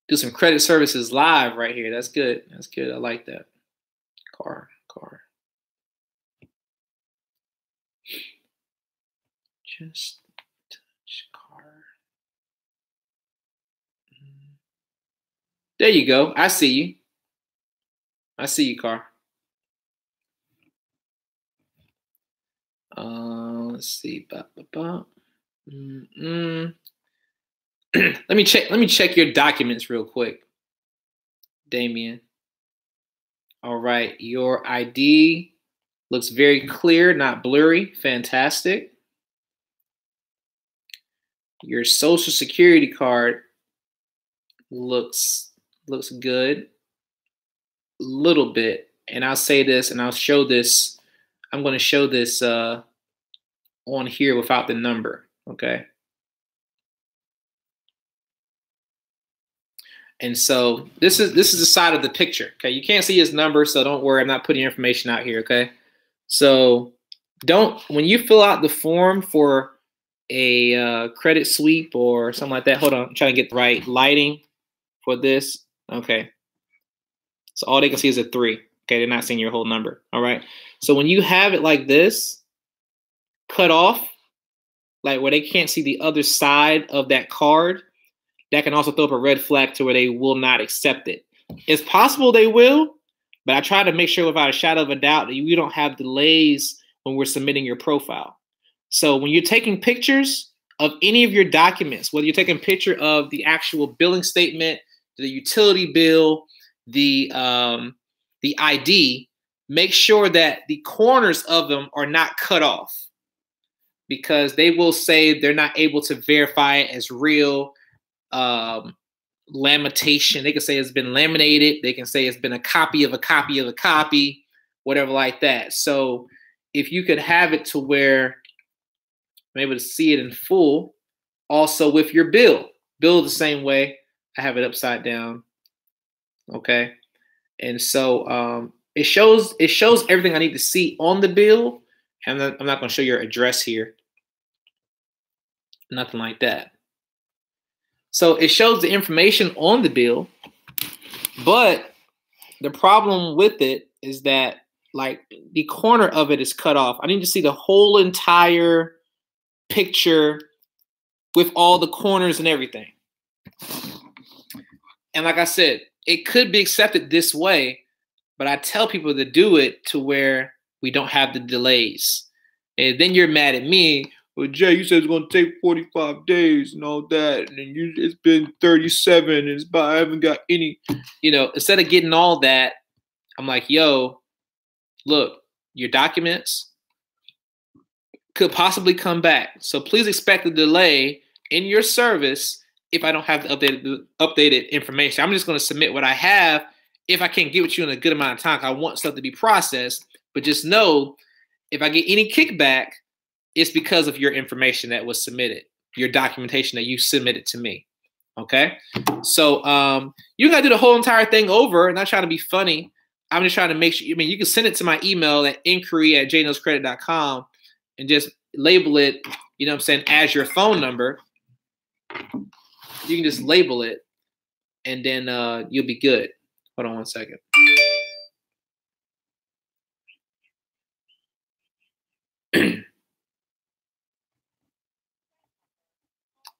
Do some credit services live right here. That's good. That's good. I like that. Carr. Just touch Carr. There you go. I see you. I see you, Carr. Let's see. Let me check your documents real quick, Damien. All right, your ID looks very clear, not blurry. Fantastic. Your social security card looks good a little bit. And I'll say this and I'll show this. I'm going to show this on here without the number. Okay. And so this is the side of the picture. Okay. You can't see his number, so don't worry. I'm not putting information out here. Okay. So when you fill out the form for a credit sweep or something like that, hold on, I'm trying to get the right lighting for this. Okay. So all they can see is a 3. Okay. They're not seeing your whole number. All right. So when you have it like this, cut off, like where they can't see the other side of that card, that can also throw up a red flag to where they will not accept it. It's possible they will, but I try to make sure without a shadow of a doubt that you don't have delays when we're submitting your profile. So when you're taking pictures of any of your documents, whether you're taking a picture of the actual billing statement, the utility bill, the ID, make sure that the corners of them are not cut off, because they will say they're not able to verify it as real. Lamitation, they can say it's been laminated, they can say it's been a copy of a copy of a copy, whatever like that. So if you could have it to where I'm able to see it in full, also with your bill the same way. I have it upside down. Okay. And so it shows everything I need to see on the bill. And I'm not going to show your address here. Nothing like that. So it shows the information on the bill, but the problem with it is that like the corner of it is cut off. I need to see the whole entire picture with all the corners and everything. And like I said, it could be accepted this way, but I tell people to do it to where we don't have the delays. And then you're mad at me. Well, Jay, you said it's going to take 45 days and all that. And it's been 37. And I haven't got any, instead of getting all that, I'm like, yo, look, your documents could possibly come back. So please expect a delay in your service if I don't have the updated information. I'm just going to submit what I have. If I can't get with you in a good amount of time, I want stuff to be processed. But just know, if I get any kickback, it's because of your information that was submitted, your documentation that you submitted to me. Okay? So you got to do the whole entire thing over, and not trying to be funny. I'm just trying to make sure. You can send it to my email at inquiry@jknowscredit.com and just label it, as your phone number. You can just label it, and then you'll be good. Hold on one second.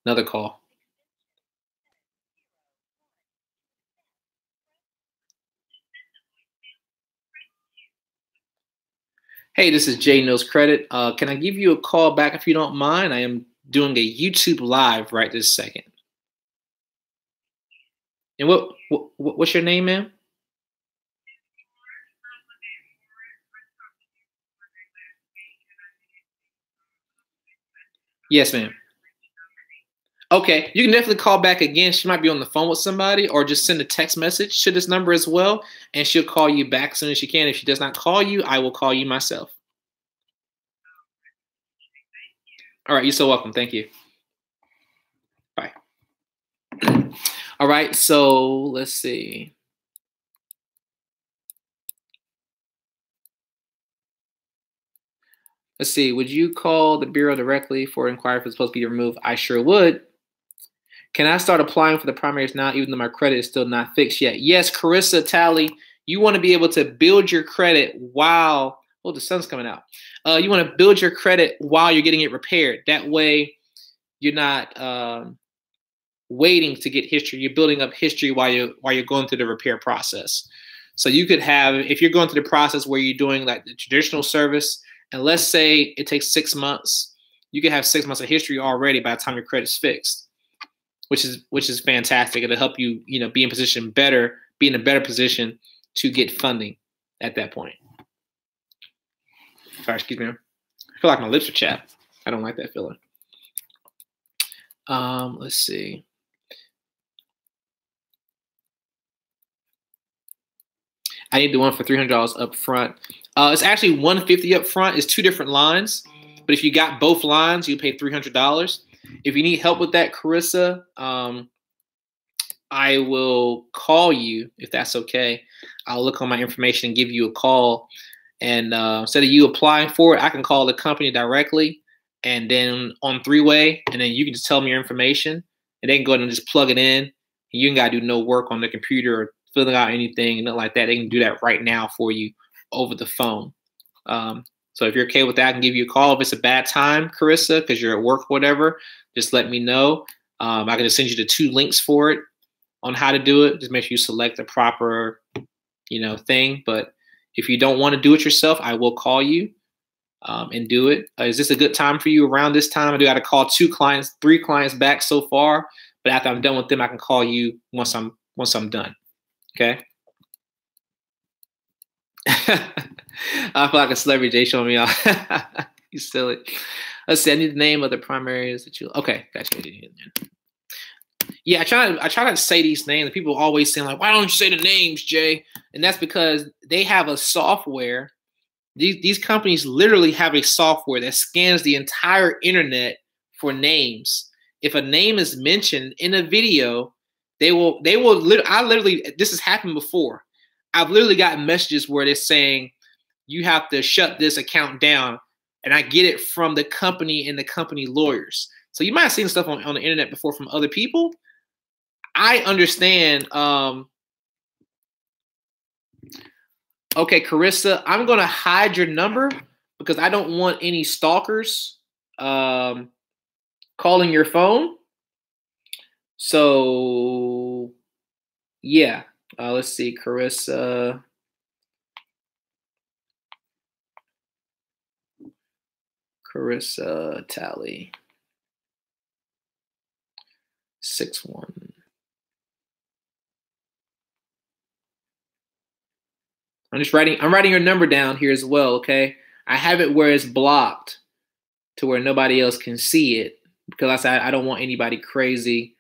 Another call. Hey, this is Jay Knows Credit. Can I give you a call back if you don't mind? I am doing a YouTube live right this second. And what's your name, ma'am? Yes, ma'am. Okay, you can definitely call back again. She might be on the phone with somebody, or just send a text message to this number as well, and she'll call you back as soon as she can. If she does not call you, I will call you myself. All right, you're so welcome. Thank you. Bye. All right, so let's see. Let's see. Would you call the Bureau directly for inquiry if it's supposed to be removed? I sure would. Can I start applying for the primaries now, even though my credit is still not fixed yet? Yes, Carissa Talley, you want to be able to build your credit while, the sun's coming out. You want to build your credit while you're getting it repaired. That way, you're not waiting to get history. You're building up history while you're going through the repair process. So you could have, if you're going through the process where you're doing like the traditional service, and let's say it takes 6 months, you can have 6 months of history already by the time your credit's fixed. Which is fantastic. It'll help you, be in a better position to get funding at that point. Sorry, excuse me. I feel like my lips are chapped. I don't like that feeling. Let's see. I need the one for $300 up front. It's actually $150 up front. It's 2 different lines. But if you got both lines, you pay $300. If you need help with that, Carissa, I will call you if that's okay. I'll look on my information and give you a call. And instead of you applying for it, I can call the company directly and then on 3-way, and then you can just tell me your information, and they can go ahead and just plug it in. And you ain't got to do no work on the computer or filling out anything, nothing like that. They can do that right now for you over the phone. So if you're okay with that, I can give you a call. If it's a bad time, Carissa, because you're at work or whatever, just let me know. I can just send you the 2 links for it on how to do it. Just make sure you select the proper, thing. But if you don't want to do it yourself, I will call you and do it. Is this a good time for you around this time? I do got to call 3 clients back so far. But after I'm done with them, I can call you once I'm done. Okay. I feel like a celebrity. Jay showing me off. You silly. Let's see. I need the name of the primary areas that you. Okay, gotcha. Yeah, I try to say these names. People always saying like, "Why don't you say the names, Jay?" And that's because they have a software. These companies literally have a software that scans the entire internet for names. If a name is mentioned in a video, they will. I literally. This has happened before. I've literally gotten messages where they're saying you have to shut this account down, and I get it from the company and the company lawyers. So you might have seen stuff on the internet before from other people. I understand. Okay, Carissa, I'm going to hide your number because I don't want any stalkers calling your phone. So, yeah. Let's see, Carissa. Carissa Tally. 61. I'm writing your number down here as well, okay? I have it where it's blocked to where nobody else can see it because I don't want anybody crazy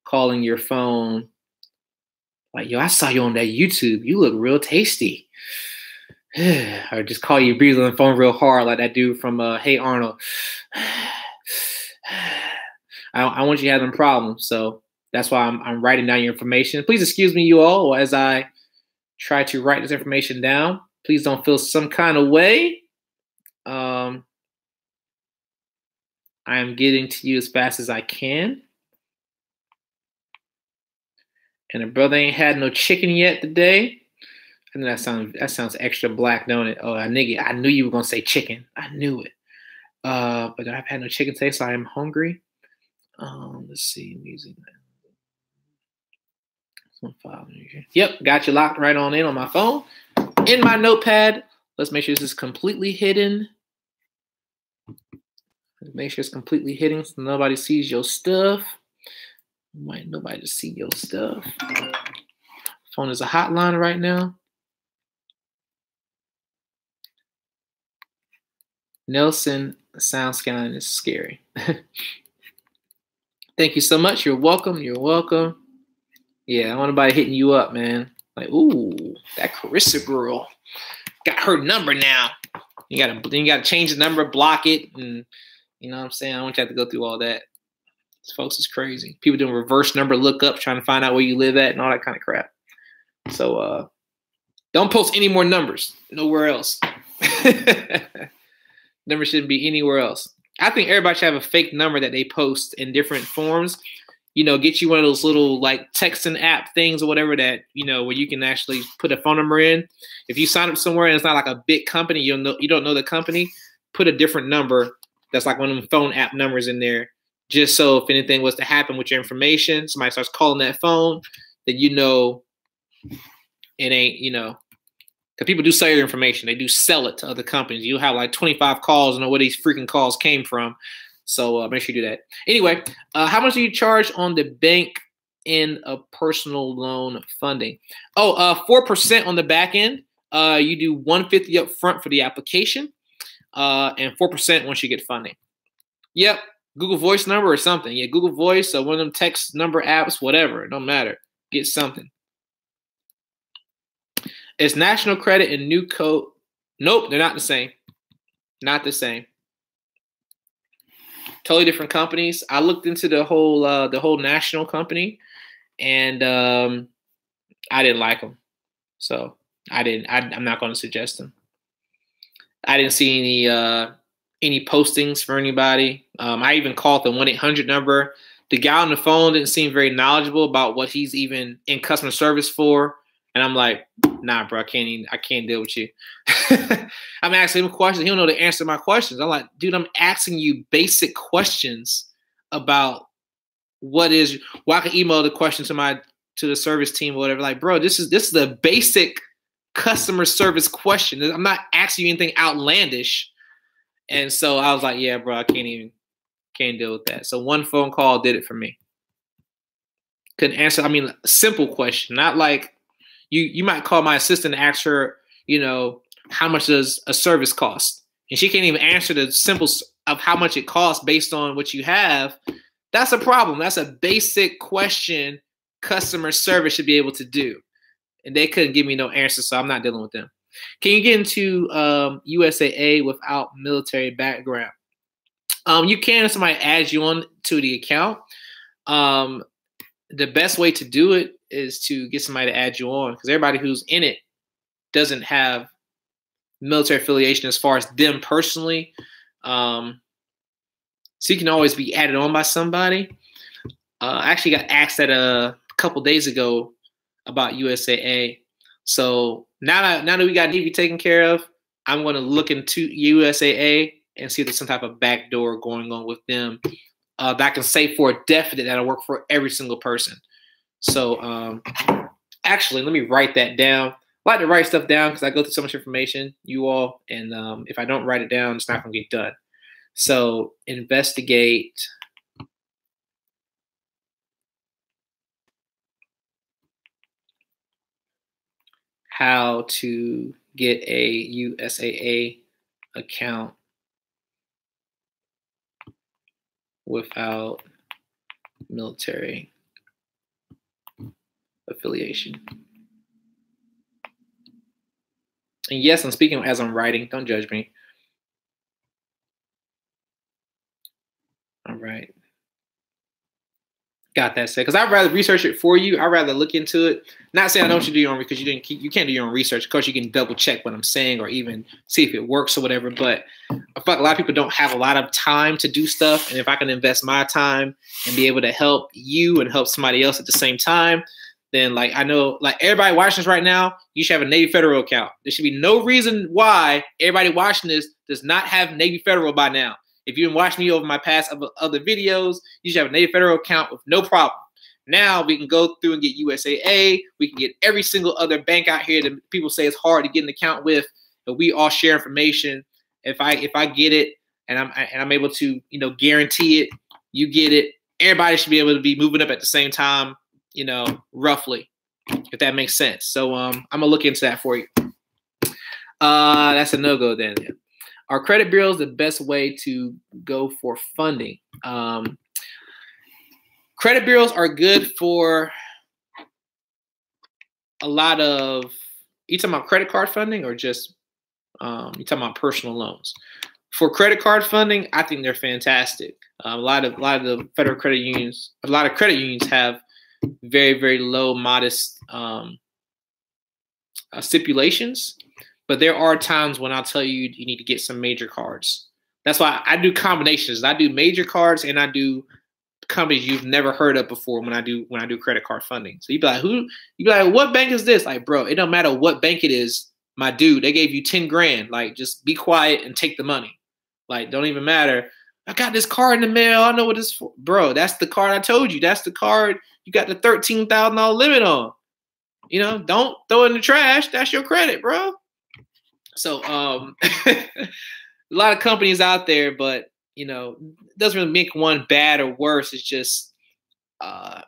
calling your phone. Like, yo, I saw you on that YouTube. You look real tasty. Or just call you breathe on the phone real hard like that dude from Hey Arnold. I want you to have them problems. So that's why I'm writing down your information. Please excuse me, you all, as I try to write this information down. Please don't feel some kind of way. I am getting to you as fast as I can. And the brother ain't had no chicken yet today. I know that sounds extra black, don't it? Oh, nigga, I knew you were gonna say chicken. I knew it. But I've had no chicken today, so I am hungry. Let's see, music. Yep, got you locked right on in on my phone. In my notepad. Let's make sure this is completely hidden. Make sure it's completely hidden so nobody sees your stuff. Might nobody to see your stuff. Phone is a hotline right now. Nelson, sound scanning is scary. Thank you so much. You're welcome. You're welcome. Yeah, I want nobody hitting you up, man. Like, ooh, that Carissa girl got her number now. You gotta change the number, block it, and you know what I'm saying? I don't want you to have to go through all that. This folks is crazy. People doing reverse number lookups, trying to find out where you live at and all that kind of crap. So don't post any more numbers. Nowhere else. Number shouldn't be anywhere else. I think everybody should have a fake number that they post in different forms. You know, get you one of those little like texting app things or whatever that, you know, where you can actually put a phone number in. If you sign up somewhere and it's not like a big company, you don't know the company, put a different number that's like one of them phone app numbers in there. Just so if anything was to happen with your information, somebody starts calling that phone, then you know it ain't, you know, because people do sell your information. They do sell it to other companies. You'll have like 25 calls and know where these freaking calls came from. So make sure you do that. Anyway, how much do you charge on the bank end of personal loan funding? 4% on the back end. You do $150 up front for the application and 4% once you get funding. Yep. Google Voice number or something. Yeah, Google Voice or one of them text number apps, whatever. It don't matter. Get something. It's National Credit and New Code. Nope, they're not the same. Not the same. Totally different companies. I looked into the whole national company, and I didn't like them. So I'm not going to suggest them. I didn't see any postings for anybody. I even called the 1-800 number. The guy on the phone didn't seem very knowledgeable about what he's even in customer service for. And I'm like, nah, bro, I can't deal with you. I'm asking him questions. He don't know the answer to my questions. I'm like, dude, I'm asking you basic questions about why I can email the question to the service team or whatever. Like, bro, this is the basic customer service question. I'm not asking you anything outlandish. And so I was like, yeah, bro, I can't deal with that. So one phone call did it for me. Couldn't answer. I mean, simple question, not like you might call my assistant and ask her, how much does a service cost? And she can't even answer the simple of how much it costs based on what you have. That's a problem. That's a basic question customer service should be able to do. And they couldn't give me no answer, so I'm not dealing with them. Can you get into USAA without military background? You can if somebody adds you on to the account. The best way to do it is to get somebody to add you on, because everybody who's in it doesn't have military affiliation as far as them personally. So you can always be added on by somebody. I actually got asked that a couple days ago about USAA. So now that we got Navy taken care of, I'm going to look into USAA and see if there's some type of backdoor going on with them that I can say for a definite that'll work for every single person. So actually, let me write that down. I like to write stuff down because I go through so much information, you all, and if I don't write it down, it's not going to get done. So investigate how to get a USAA account without military affiliation. And yes, I'm speaking as I'm writing. Don't judge me. All right. Got that said. Because I'd rather research it for you. I'd rather look into it. Not saying I know what you do your own, because you can't do your own research. Of course, you can double check what I'm saying or even see if it works or whatever. But I feel like a lot of people don't have a lot of time to do stuff. And if I can invest my time and be able to help you and help somebody else at the same time, then I know everybody watching this right now, you should have a Navy Federal account. There should be no reason why everybody watching this does not have Navy Federal by now. If you've been watching me over my past other videos, you should have a Navy Federal account with no problem. Now we can go through and get USAA. We can get every single other bank out here that people say it's hard to get an account with, but we all share information. If I get it and I'm able to guarantee it, you get it. Everybody should be able to be moving up at the same time, roughly, if that makes sense. So I'm gonna look into that for you. That's a no-go then. Yeah. Are credit bureaus the best way to go for funding? Credit bureaus are good for a lot of. You talking about credit card funding or just you talking about personal loans? For credit card funding, I think they're fantastic. A lot of the federal credit unions, a lot of credit unions have very, very low, modest stipulations. But there are times when I'll tell you you need to get some major cards. That's why I do combinations. I do major cards and I do companies you've never heard of before when I do credit card funding. So you'd be like, You be like, what bank is this? Like, bro, it don't matter what bank it is, my dude. They gave you 10 grand. Like, just be quiet and take the money. Like, don't even matter. I got this card in the mail. I know what it's for. Bro, that's the card I told you. That's the card you got the $13,000 limit on. Don't throw it in the trash. That's your credit, bro. So a lot of companies out there, but it doesn't really make one bad or worse. It's just I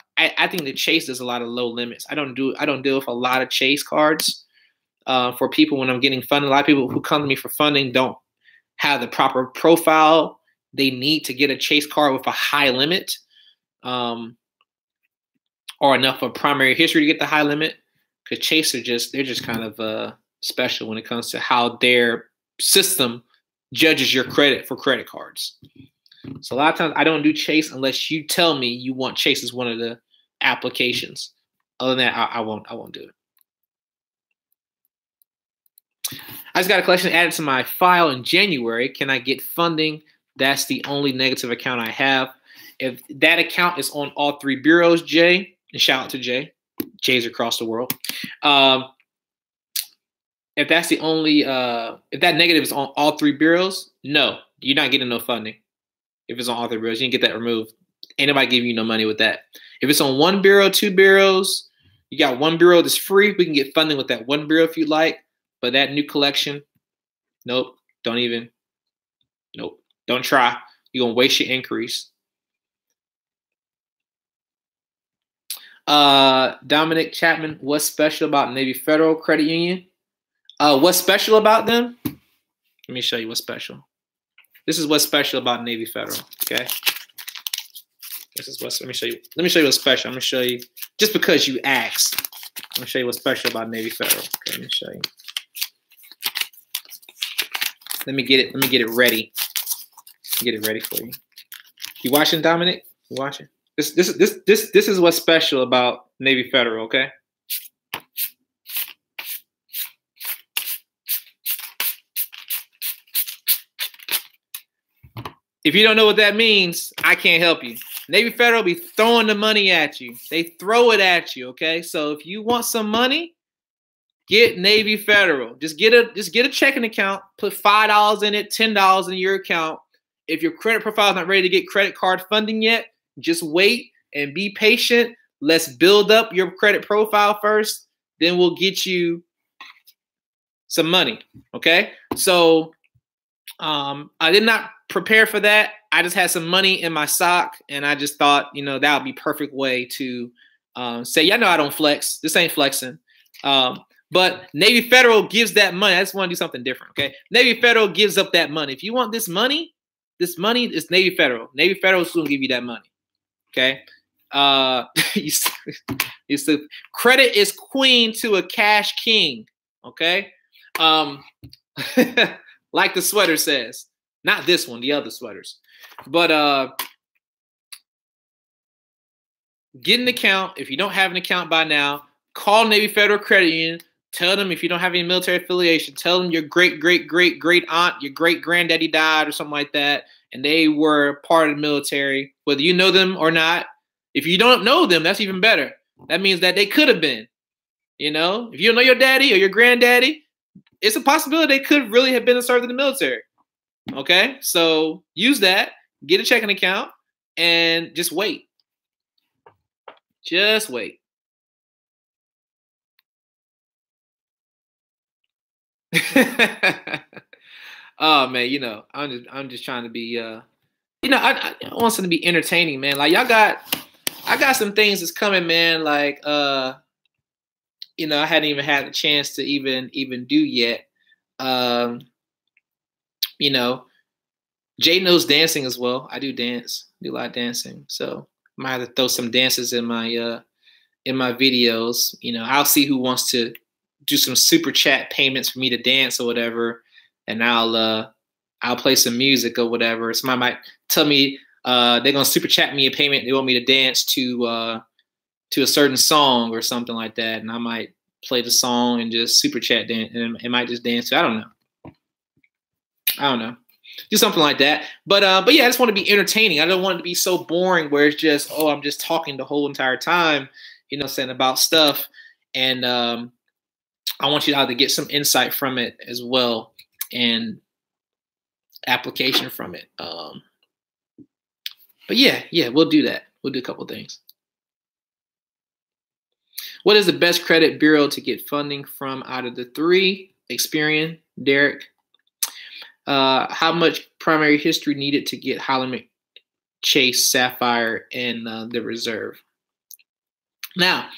think the Chase does a lot of low limits. I don't deal with a lot of Chase cards for people when I'm getting funded. A lot of people who come to me for funding don't have the proper profile, they need to get a Chase card with a high limit, or enough of primary history to get the high limit. Because Chase they're just kind of special when it comes to how their system judges your credit for credit cards. So a lot of times I don't do Chase unless you tell me you want Chase as one of the applications. Other than that, I won't do it. I just got a collection added to my file in January. Can I get funding? That's the only negative account I have. If that account is on all three bureaus, Jay, and shout out to Jay. Jay's across the world. If that's the only, if that negative is on all three bureaus, no, you're not getting no funding. If it's on all three bureaus, you can get that removed. Ain't nobody giving you no money with that. If it's on one bureau, two bureaus, you got one bureau that's free. We can get funding with that one bureau if you like. But that new collection, nope, don't try. You're going to waste your increase. Dominic Chapman, what's special about Navy Federal Credit Union? What's special about them? Let me show you what's special. This is what's special about Navy Federal, okay? Let me show you what's special. I'm going to show you, just because you asked, I'm going to show you what's special about Navy Federal. Okay, let me show you. Let me get it ready. Get it ready for you. You watching, Dominic? You watching? This is what's special about Navy Federal, okay? If you don't know what that means, I can't help you. Navy Federal be throwing the money at you. They throw it at you, okay? So if you want some money, get Navy Federal. Just get a checking account, put $5 in it, $10 in your account. If your credit profile is not ready to get credit card funding yet, just wait and be patient. Let's build up your credit profile first. Then we'll get you some money, okay? So I did not prepare for that. I just had some money in my sock, and I just thought, that would be perfect way to say, yeah, no, I don't flex. This ain't flexing. But Navy Federal gives that money. I just want to do something different, okay? Navy Federal gives up that money. If you want this money is Navy Federal. Navy Federal is going to give you that money, okay? Credit is queen to a cash king, okay? Like the sweater says. Not this one, the other sweaters. But get an account. If you don't have an account by now, call Navy Federal Credit Union. Tell them if you don't have any military affiliation, tell them your great aunt, your great granddaddy died or something like that, and they were part of the military, whether you know them or not. If you don't know them, that's even better. That means that they could have been. If you don't know your daddy or your granddaddy, it's a possibility they could really have been served in the military. Okay, so use that, get a checking account, and just wait. Just wait. Oh man, I'm just trying to be I want something to be entertaining, man. Like I got some things that's coming, man. Like I hadn't even had a chance to even do yet. Jay knows dancing as well. I do dance, do a lot of dancing. So I might have to throw some dances in my videos. I'll see who wants to do some super chat payments for me to dance or whatever, and I'll play some music or whatever. Somebody might tell me they're gonna super chat me a payment. They want me to dance to a certain song or something like that, and I might play the song and just super chat dance, and it might just dance to. I don't know. Do something like that. But yeah, I just want to be entertaining. I don't want it to be so boring where it's just, I'm just talking the whole entire time, saying about stuff. And I want you to get some insight from it as well and application from it. But yeah, we'll do that. We'll do a couple of things. What is the best credit bureau to get funding from out of the three? Experian, Derek. How much primary history needed to get high limit Chase, Sapphire, and the Reserve? Now,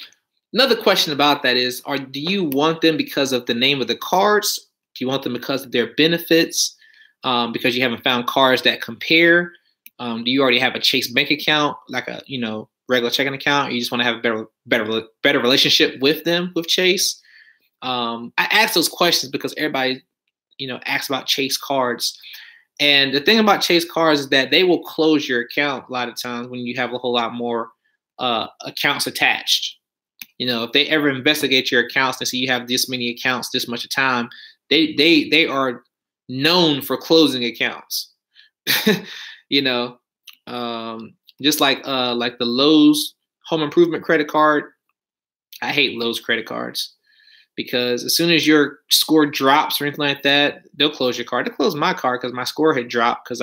another question about that is, do you want them because of the name of the cards? Do you want them because of their benefits? because you haven't found cards that compare. Do you already have a Chase bank account, like a regular checking account? Or you just want to have a better relationship with them, with Chase? I ask those questions because everybody asks about Chase cards. And the thing about Chase cards is that they will close your account a lot of times when you have a whole lot more accounts attached. If they ever investigate your accounts and see you have this many accounts, this much of time, they are known for closing accounts. Just like the Lowe's home improvement credit card. I hate Lowe's credit cards because as soon as your score drops or anything like that, they'll close your card. They closed my card because my score had dropped because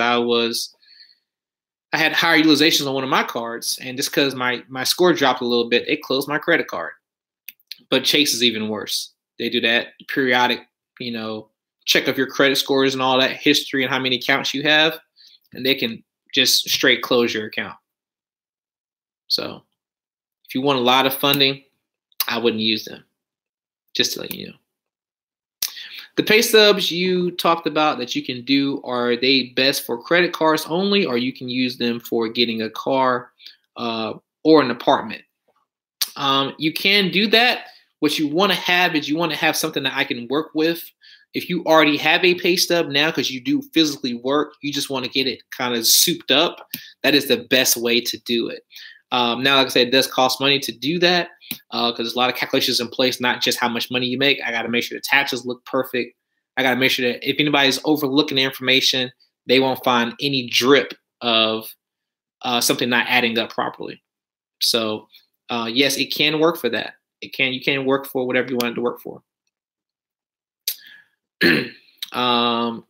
I had higher utilizations on one of my cards, and just because my score dropped a little bit, it closed my credit card. But Chase is even worse. They do that periodic, check of your credit scores and all that history and how many accounts you have, and they can just straight close your account. So if you want a lot of funding, I wouldn't use them, just to let you know. The pay stubs you talked about that you can do, are they best for credit cards only, or you can use them for getting a car or an apartment? You can do that. What you want to have is you want to have something that I can work with. If you already have a pay stub now because you do physically work, you just want to get it kind of souped up, that is the best way to do it. Now, like I said, it does cost money to do that because there's a lot of calculations in place, not just how much money you make. I got to make sure the taxes look perfect. I got to make sure that if anybody's overlooking the information, they won't find any drip of something not adding up properly. So, yes, it can work for that. You can work for whatever you want it to work for.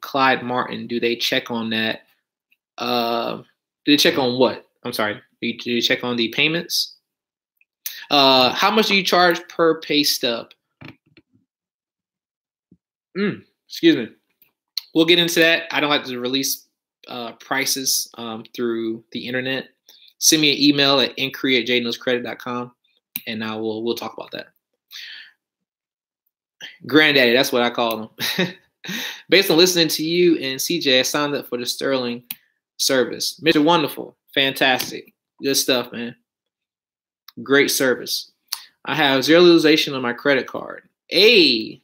Clyde Martin, do they check on that? Do they check on what? I'm sorry. Do you check on the payments? How much do you charge per pay stub? Excuse me. We'll get into that. I don't like to release prices through the internet. Send me an email at inquiry@jdnewscredit.com, and we'll talk about that. Granddaddy, that's what I call him. Based on listening to you and CJ, I signed up for the Sterling service. Mr. Wonderful, fantastic, good stuff, man. Great service. I have 0 utilization on my credit card. Hey,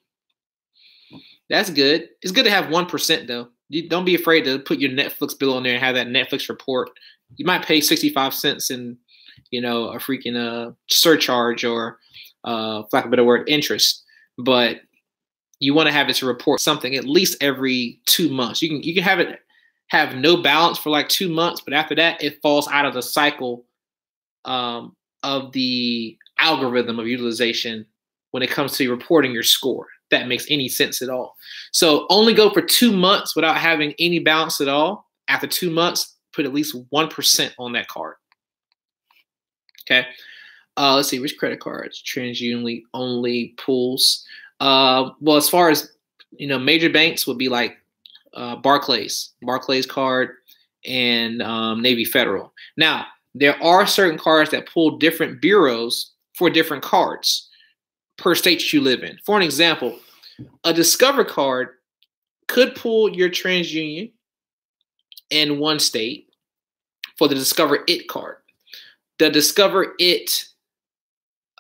that's good. It's good to have 1% though. You don't be afraid to put your Netflix bill on there and have that Netflix report. You might pay 65 cents in, a freaking surcharge or, for lack of a better word, interest. But you want to have it to report something at least every 2 months. You can have it have no balance for like 2 months, but after that, it falls out of the cycle of the algorithm of utilization when it comes to reporting your score. If that makes any sense at all. So only go for 2 months without having any balance at all. After 2 months, put at least 1% on that card. Okay. Let's see, which credit cards? TransUnion only pools. Well, as far as major banks would be like Barclays card, and Navy Federal. Now, there are certain cards that pull different bureaus for different cards per state you live in. For an example, a Discover card could pull your TransUnion in one state for the Discover It card. The Discover It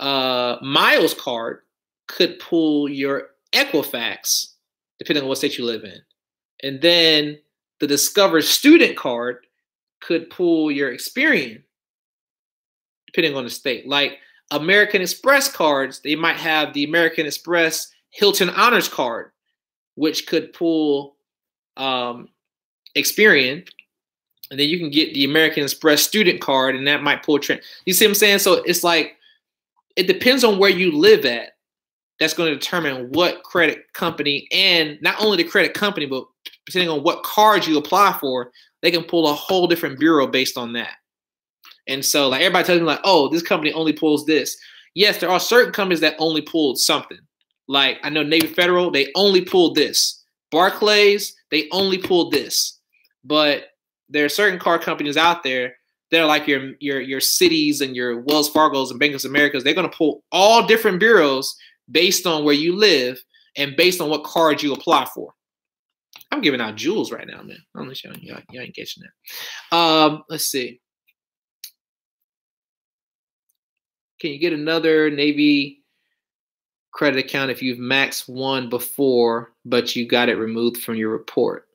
Miles card could pull your Equifax, depending on what state you live in. And then the Discover Student card could pull your Experian, depending on the state. Like American Express cards, they might have the American Express Hilton Honors card, which could pull Experian. And then you can get the American Express Student card, and that might pull Trent. You see what I'm saying? So it's like, it depends on where you live at. That's going to determine what credit company, and not only the credit company, but depending on what card you apply for, they can pull a whole different bureau based on that. And so like everybody tells me like, oh, this company only pulls this. Yes, there are certain companies that only pulled something. Like I know Navy Federal, they only pulled this. Barclays, they only pulled this. But there are certain card companies out there that are like your Citis and your Wells Fargos and Bank of Americas. They're going to pull all different bureaus based on where you live and based on what card you apply for. I'm giving out jewels right now, man. Unless y'all ain't catching that. Let's see. Can you get another Navy credit account if you've maxed one before, but you got it removed from your report?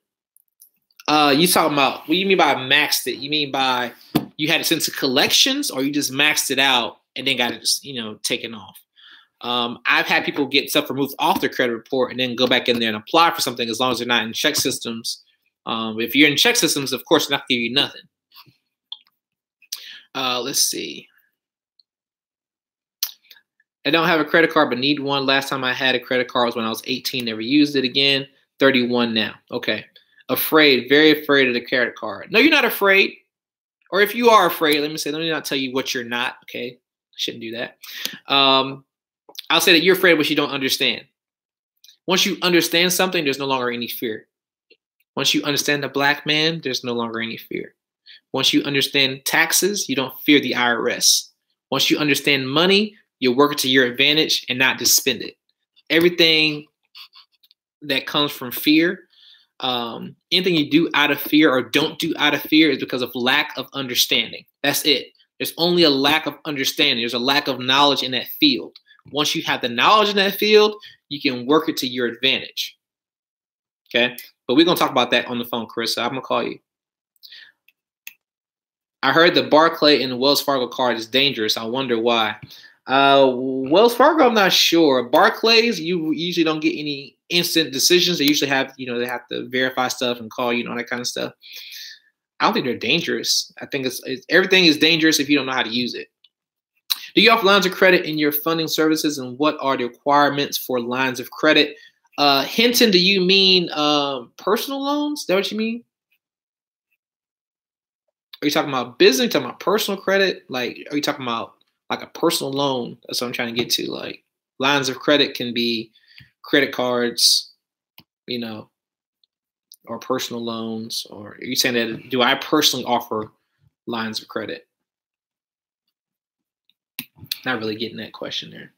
You talking about, what do you mean by maxed it? You mean by you had it sent to collections, or you just maxed it out and then got it just, taken off? I've had people get stuff removed off their credit report and then go back in there and apply for something as long as they're not in check systems. If you're in check systems, of course, they're not going to give you nothing. Let's see. I don't have a credit card, but need one. Last time I had a credit card was when I was 18. Never used it again. 31 now. Okay. Afraid, very afraid of the credit card. No, you're not afraid. Or if you are afraid, let me not tell you what you're not. Okay. I shouldn't do that. I'll say that you're afraid of what you don't understand. Once you understand something, there's no longer any fear. Once you understand the black man, there's no longer any fear. Once you understand taxes, you don't fear the IRS. Once you understand money, you'll work it to your advantage and not just spend it. Everything that comes from fear, anything you do out of fear or don't do out of fear is because of lack of understanding. That's it. There's only a lack of understanding. There's a lack of knowledge in that field. Once you have the knowledge in that field, you can work it to your advantage. Okay? But we're going to talk about that on the phone, Chris. So I'm going to call you. I heard the Barclay and the Wells Fargo card is dangerous. I wonder why. Wells Fargo, I'm not sure. Barclays, you usually don't get any instant decisions. They usually have, they have to verify stuff and call you, all that kind of stuff. I don't think they're dangerous. I think everything is dangerous if you don't know how to use it. Do you offer lines of credit in your funding services, and what are the requirements for lines of credit? Hinton, do you mean personal loans? Is that what you mean? Are you talking about business? Are you talking about personal credit? Like, are you talking about like a personal loan? That's what I'm trying to get to. Like, lines of credit can be credit cards, or personal loans. Or are you saying that, do I personally offer lines of credit? Not really getting that question there.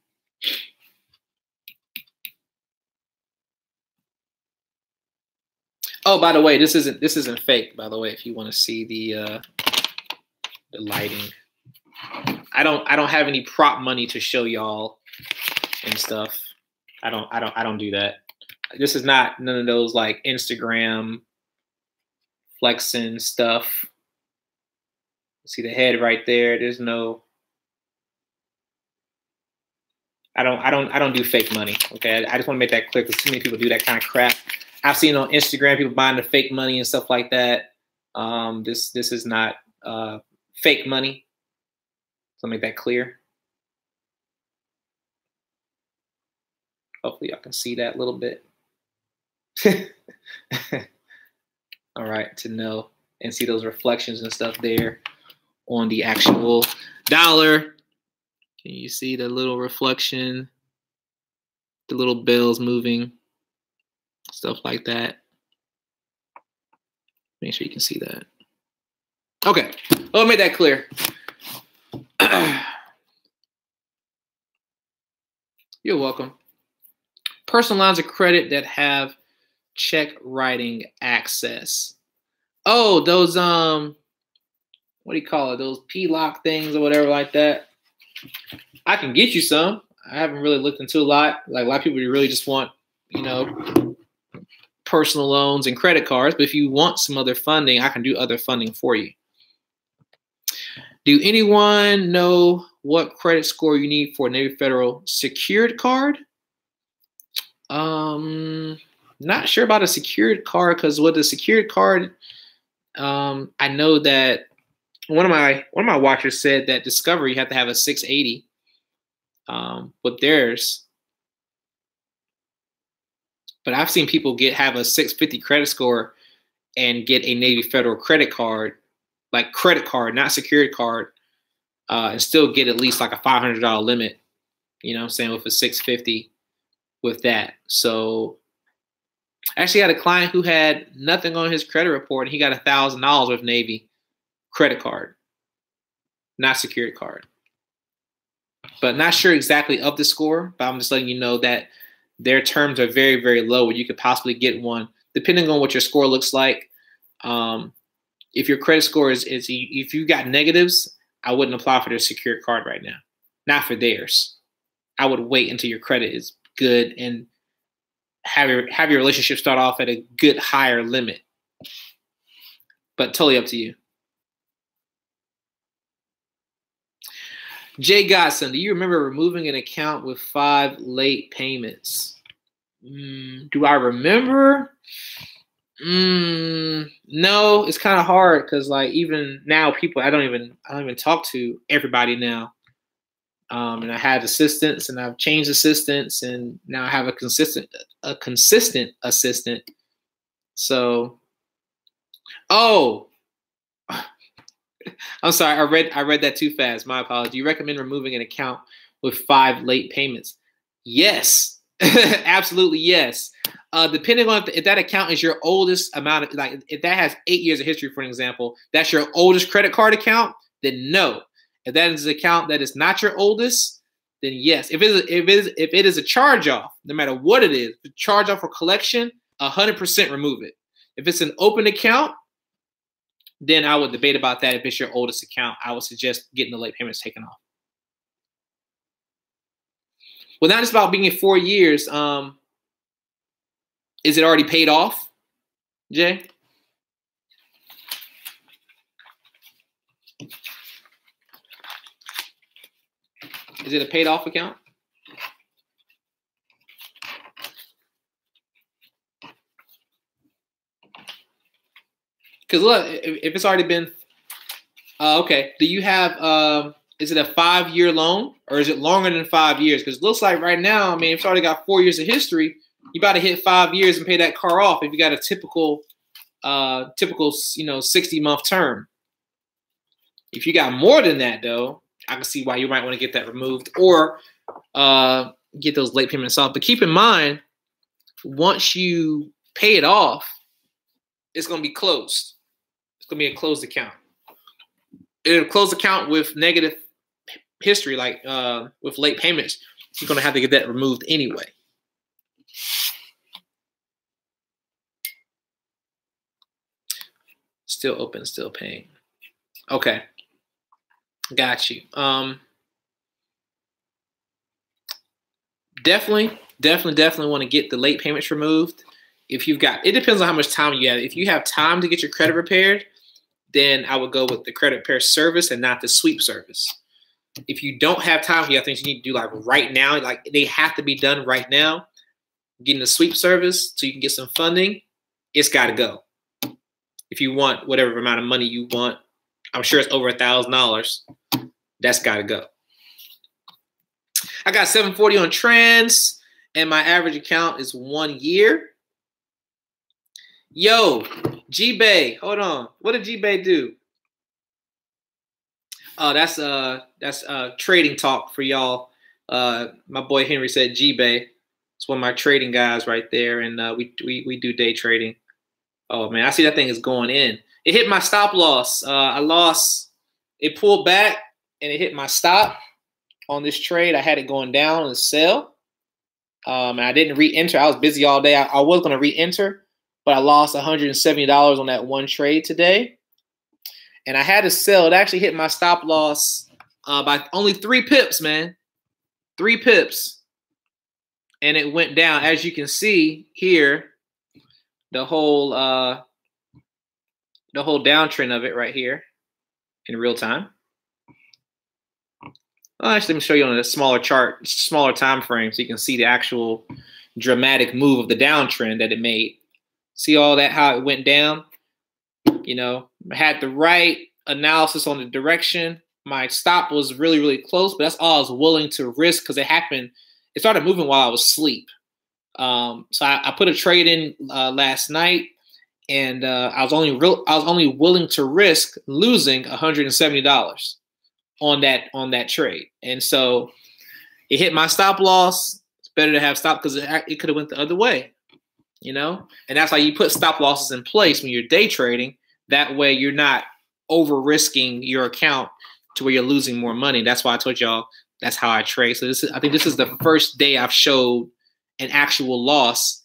Oh, by the way, this isn't fake, by the way, if you want to see the lighting. I don't have any prop money to show y'all and stuff. I don't do that. This is not none of those like Instagram flexing stuff. See the head right there. There's no. I don't do fake money. Okay, I just want to make that clear because too many people do that kind of crap. I've seen on Instagram people buying the fake money and stuff like that. This is not fake money. So make that clear. Hopefully y'all can see that a little bit. All right, to know and see those reflections and stuff there on the actual dollar. Can you see the little reflection? The little bells moving, stuff like that. Make sure you can see that. Okay, well, make that clear. You're welcome. Personal lines of credit that have check writing access. Oh, those what do you call it? Those P-lock things or whatever like that. I can get you some. I haven't really looked into a lot. Like a lot of people really just want, personal loans and credit cards. But if you want some other funding, I can do other funding for you. Do anyone know what credit score you need for a Navy Federal secured card? Not sure about a secured card, because with a secured card, I know that one of my watchers said that Discovery had to have a 680 with theirs. But I've seen people have a 650 credit score and get a Navy Federal credit card, like credit card, not secured card, and still get at least like a $500 limit, with a 650 with that. So I actually had a client who had nothing on his credit report, and he got $1,000 with Navy credit card, not secured card. But not sure exactly of the score, but I'm just letting you know that their terms are very, very low, where you could possibly get one. depending on what your score looks like. If your credit score is if you got negatives, I wouldn't apply for their secured card right now. Not for theirs. I would wait until your credit is good and have your relationship start off at a good higher limit. But totally up to you. Jay Godson, do you remember removing an account with 5 late payments? Do I remember? No, it's kind of hard because like even now people I don't even talk to everybody now. And I had assistants and I've changed assistants and now I have a consistent assistant. So I'm sorry, I read that too fast. My apology. You recommend removing an account with 5 late payments? Yes. Absolutely yes. Depending on if that account is your oldest amount of, like if that has 8 years of history, for an example, that's your oldest credit card account, then no. If that is an account that is not your oldest, then yes. If it is a charge off, no matter what it is, charge off or collection, 100% remove it. If it's an open account, then I would debate about that. If it's your oldest account, I would suggest getting the late payments taken off. Well, now it's about being in 4 years. Is it already paid off, Jay? Is it a paid off account? Because look, if it's already been, okay. Do you have, is it a 5-year loan or is it longer than 5 years? Because it looks like right now, I mean, if it's already got 4 years of history, you got to hit 5 years and pay that car off if you got a typical 60-month term. If you got more than that, though, I can see why you might want to get that removed or get those late payments off. But keep in mind, once you pay it off, it's going to be closed. It's going to be a closed account. In a closed account with negative history, like with late payments, you're going to have to get that removed anyway. Still open, still paying. Okay. Got you. Definitely want to get the late payments removed. If you've got, it depends on how much time you have. If you have time to get your credit repaired, then I would go with the credit repair service and not the sweep service. If you don't have time, you have things you need to do like right now, like they have to be done right now. Getting the sweep service so you can get some funding, it's got to go. If you want whatever amount of money you want, I'm sure it's over $1,000. That's got to go. I got 740 on trans, and my average account is 1 year. Yo, G-Bay, hold on. What did G-Bay do? Oh, that's trading talk for y'all. My boy Henry said G-Bay. It's one of my trading guys right there, and we do day trading. Oh man, I see that thing is going in. It hit my stop loss. I lost. It pulled back and it hit my stop on this trade. I had it going down on the sell. And I didn't re-enter. I was busy all day. I was going to re-enter, but I lost $170 on that one trade today. And I had to sell. It actually hit my stop loss by only 3 pips, man. 3 pips. And it went down. As you can see here, the whole downtrend of it right here in real time. Well, actually, let me show you on a smaller chart, smaller time frame, so you can see the actual dramatic move of the downtrend that it made. See all that, how it went down? You know, I had the right analysis on the direction. My stop was really, really close, but that's all I was willing to risk because it happened. It started moving while I was asleep. So I put a trade in last night, and I was only willing to risk losing $170 on that trade. And so it hit my stop loss. It's better to have stop because it could have went the other way, you know. And that's why you put stop losses in place when you're day trading. That way you're not over risking your account to where you're losing more money. That's why I told y'all that's how I trade. So I think this is the first day I've showed an actual loss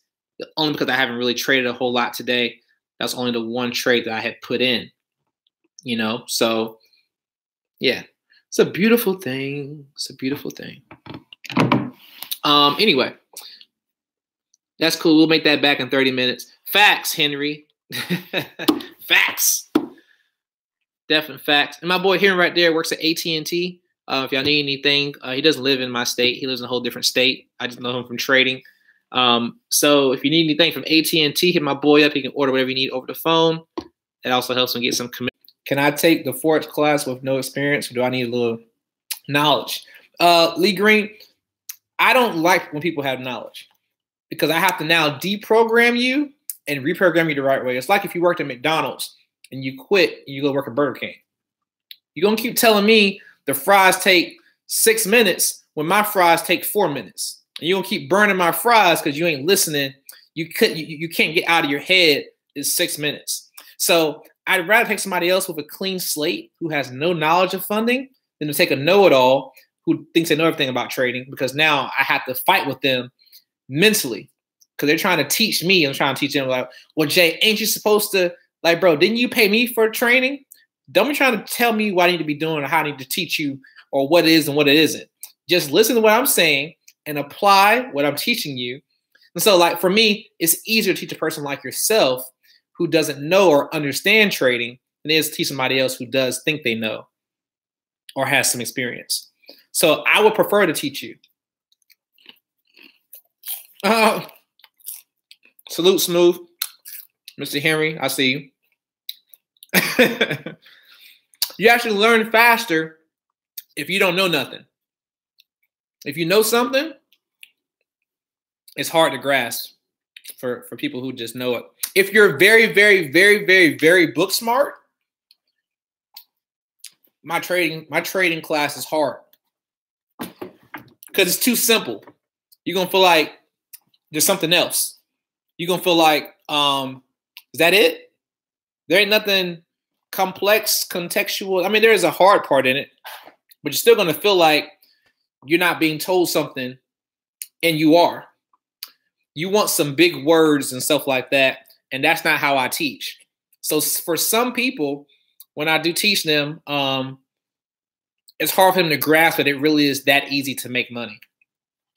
only because I haven't really traded a whole lot today. That's only the one trade that I had put in, you know? So yeah, it's a beautiful thing. It's a beautiful thing. Anyway, that's cool. We'll make that back in 30 minutes. Facts, Henry. Facts. Definite facts. And my boy Henry right there works at AT&T. If y'all need anything, he doesn't live in my state. He lives in a whole different state. I just know him from trading. So if you need anything from AT&T, hit my boy up. He can order whatever you need over the phone. It also helps him get some commission. Can I take the Forex class with no experience, or do I need a little knowledge? Lee Green, I don't like when people have knowledge because I have to now deprogram you and reprogram you the right way. It's like if you worked at McDonald's and you quit and you go work at Burger King. You're going to keep telling me the fries take 6 minutes when my fries take 4 minutes. And you're going to keep burning my fries because you ain't listening. You can't get out of your head is 6 minutes. So I'd rather take somebody else with a clean slate who has no knowledge of funding than to take a know-it-all who thinks they know everything about trading, because now I have to fight with them mentally because they're trying to teach me. I'm trying to teach them like, well, Jay, ain't you supposed to, like, bro, didn't you pay me for training? Don't be trying to tell me what I need to be doing or how I need to teach you or what it is and what it isn't. Just listen to what I'm saying and apply what I'm teaching you. And so, like, for me, it's easier to teach a person like yourself who doesn't know or understand trading than it is to teach somebody else who does think they know or has some experience. So I would prefer to teach you. Salute, Smooth. Mr. Henry, I see you. You actually learn faster if you don't know nothing. If you know something, it's hard to grasp for people who just know it. If you're very, very, very, very, very book smart, my trading class is hard because it's too simple. You're gonna feel like there's something else. You're gonna feel like, is that it? There ain't nothing complex, contextual. I mean, there is a hard part in it, but you're still gonna feel like you're not being told something, and you are. You want some big words and stuff like that, and that's not how I teach. So for some people, when I do teach them, it's hard for them to grasp that it really is that easy to make money.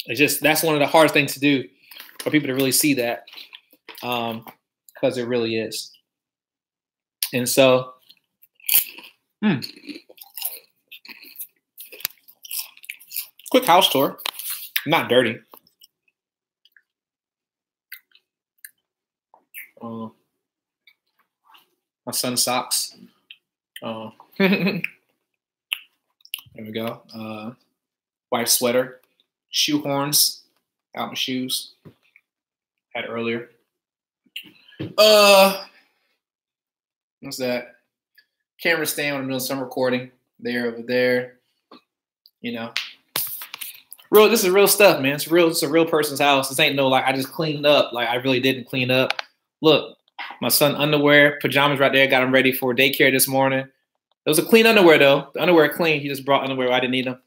It's just, that's one of the hardest things to do for people to really see that, because it really is. And so, quick house tour, not dirty. My son's socks. There we go. White sweater, shoe horns, out my shoes. Had earlier. What's that? Camera stand when I'm doing some recording. There, over there. You know. This is real stuff, man. It's a real person's house. This ain't no like I just cleaned up. Like I really didn't clean up. Look, my son underwear, pajamas right there. Got him ready for daycare this morning. It was a clean underwear though. The underwear clean. He just brought underwear. I didn't need them.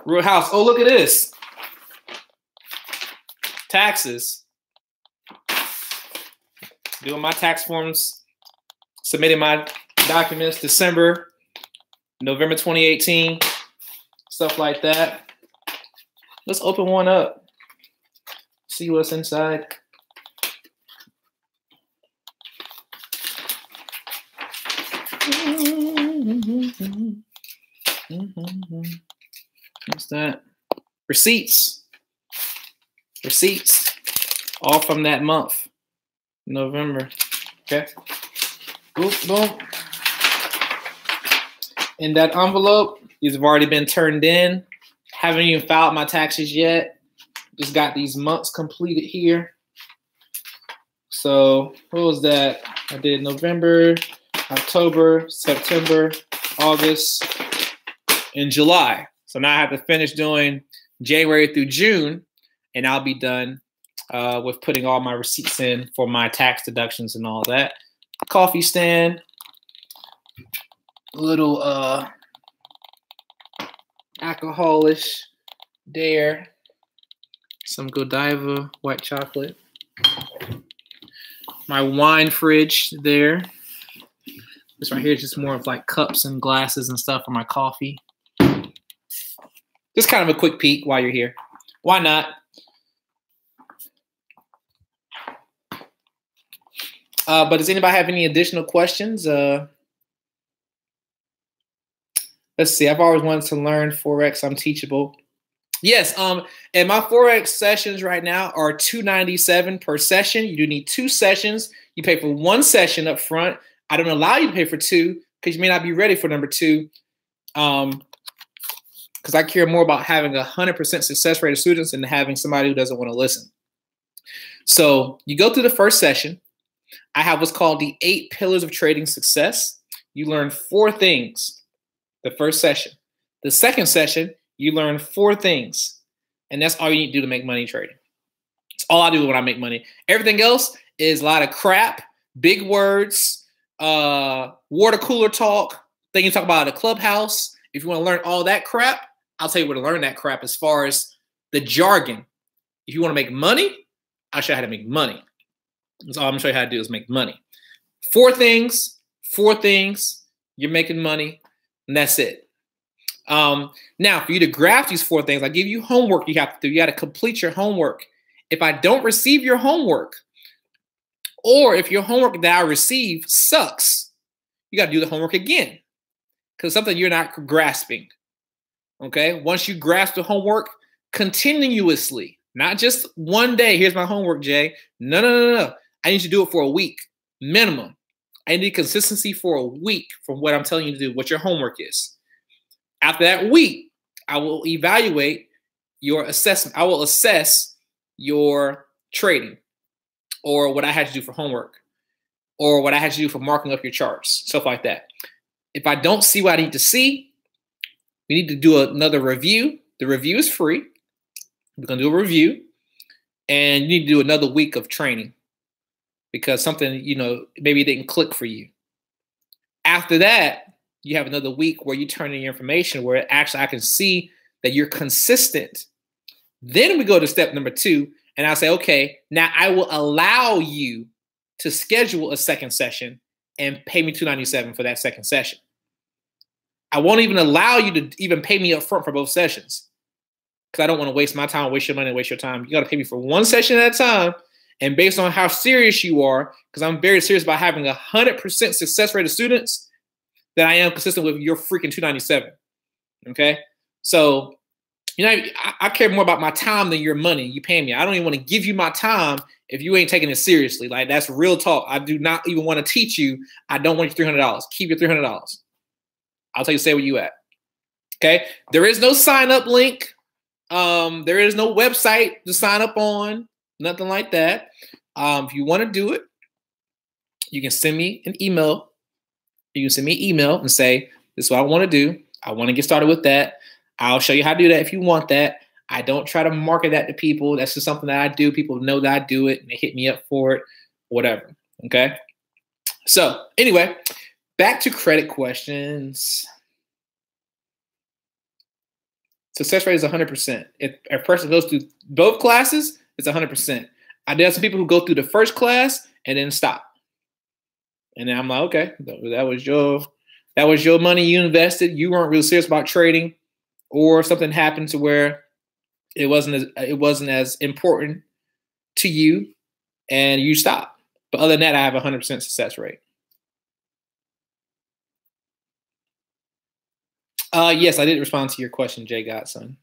Real house. Oh, look at this. Taxes. Doing my tax forms. Submitting my documents December, November 2018. Stuff like that. Let's open one up. See what's inside. What's that? Receipts. Receipts. All from that month. November. Okay. Boom, boom. In that envelope, these have already been turned in. Haven't even filed my taxes yet. Just got these months completed here. So what was that? I did November, October, September, August, and July. So now I have to finish doing January through June, and I'll be done with putting all my receipts in for my tax deductions and all that. Coffee stand, little alcoholish there. Some Godiva white chocolate. My wine fridge there. This right here is just more of like cups and glasses and stuff for my coffee. Just kind of a quick peek while you're here. Why not? But does anybody have any additional questions? Let's see. I've always wanted to learn Forex. I'm teachable. Yes. And my Forex sessions right now are $297 per session. You do need 2 sessions. You pay for 1 session up front. I don't allow you to pay for 2 because you may not be ready for number 2. Because I care more about having 100% success rate of students than having somebody who doesn't want to listen. So you go through the first session. I have what's called the 8 pillars of trading success. You learn 4 things the first session. The second session, you learn 4 things. And that's all you need to do to make money trading. It's all I do when I make money. Everything else is a lot of crap, big words, water cooler talk, things you talk about at a clubhouse. If you want to learn all that crap, I'll tell you where to learn that crap as far as the jargon. If you want to make money, I'll show you how to make money. That's all I'm going to show you how to do is make money. 4 things, you're making money, and that's it. Now, for you to grasp these 4 things, I give you homework you have to do. You got to complete your homework. If I don't receive your homework, or if your homework that I receive sucks, you got to do the homework again because something you're not grasping. Okay? Once you grasp the homework continuously, not just one day, here's my homework, Jay. No. I need you to do it for a week, minimum. I need consistency for a week from what I'm telling you to do, what your homework is. After that week, I will evaluate your assessment. I will assess your trading or what I had to do for homework or what I had to do for marking up your charts, stuff like that. If I don't see what I need to see, we need to do another review. The review is free. We're going to do a review, and you need to do another week of training because something, maybe it didn't click for you. After that, you have another week where you turn in your information where actually I can see that you're consistent. Then we go to step number 2, and I'll say, okay, now I will allow you to schedule a second session and pay me $297 for that second session. I won't even allow you to even pay me up front for both sessions because I don't want to waste my time, waste your money, waste your time. You got to pay me for 1 session at a time. And based on how serious you are, because I'm very serious about having 100% success rate of students, that I am consistent with your freaking $297. Okay? So, I care more about my time than your money. You pay me. I don't even want to give you my time if you ain't taking it seriously. Like, that's real talk. I do not even want to teach you. I don't want your $300. Keep your $300. I'll tell you, say where you at. Okay? There is no sign-up link. There is no website to sign up on. Nothing like that. If you want to do it, you can send me an email. You can send me an email and say, this is what I want to do. I want to get started with that. I'll show you how to do that if you want that. I don't try to market that to people. That's just something that I do. People know that I do it and they hit me up for it, whatever. Okay. So anyway, back to credit questions. Success rate is 100%. If a person goes through both classes, it's 100%. I did have some people who go through the first class and then stop. And then I'm like, okay, that was your money you invested. You weren't really serious about trading, or something happened to where it wasn't as important to you, and you stop. But other than that, I have 100% success rate. Yes, I did respond to your question, Jay Godson.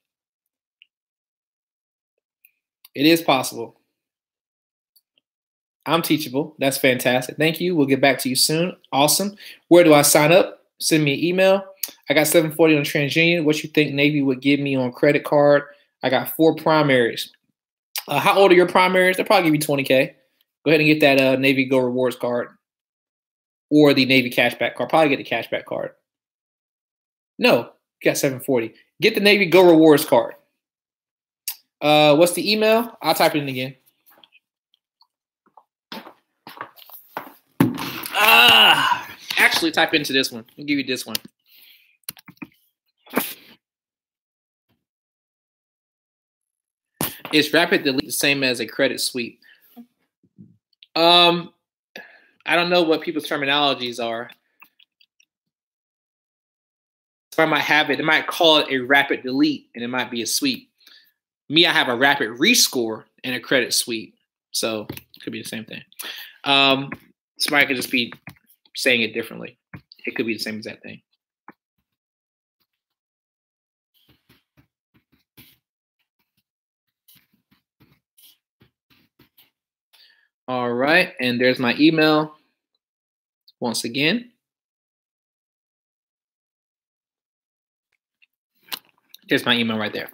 It is possible. I'm teachable. That's fantastic. Thank you. We'll get back to you soon. Awesome. Where do I sign up? Send me an email. I got 740 on TransUnion. What you think Navy would give me on credit card? I got 4 primaries. How old are your primaries? They'll probably give you $20K. Go ahead and get that Navy Go Rewards card or the Navy Cashback card. Probably get the Cashback card. No, you got 740. Get the Navy Go Rewards card. What's the email? I'll type it in again. Actually, type into this one. I'll give you this one. Is rapid delete the same as a credit sweep? I don't know what people's terminologies are. So I might have it. They might call it a rapid delete, and it might be a sweep. Me, I have a rapid rescore and a credit sweep, so it could be the same thing. Somebody could just be saying it differently. It could be the same exact thing. All right, and there's my email once again. There's my email right there.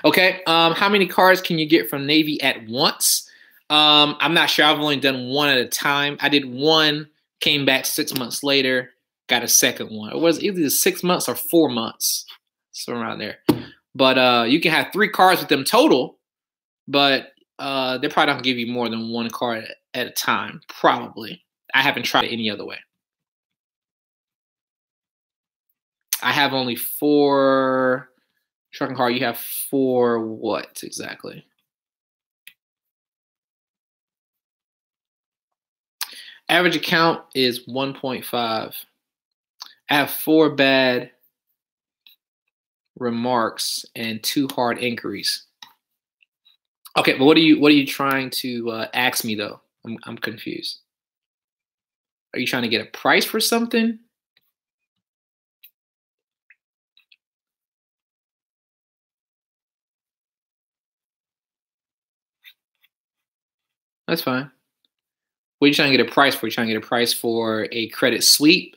Okay, how many cards can you get from Navy at once? I'm not sure. I've only done one at a time. I did one, came back 6 months later, got a second one. It was either 6 months or 4 months, so around there. But you can have 3 cards with them total, but they're probably not gonna give you more than 1 card at a time. Probably. I haven't tried it any other way. I have only 4. Trucking card, you have 4 what exactly? Average account is 1.5. I have 4 bad remarks and 2 hard inquiries. Okay, but what are you trying to ask me though? I'm confused. Are you trying to get a price for something? That's fine. What are you trying to get a price for? You're trying to get a price for a credit sweep?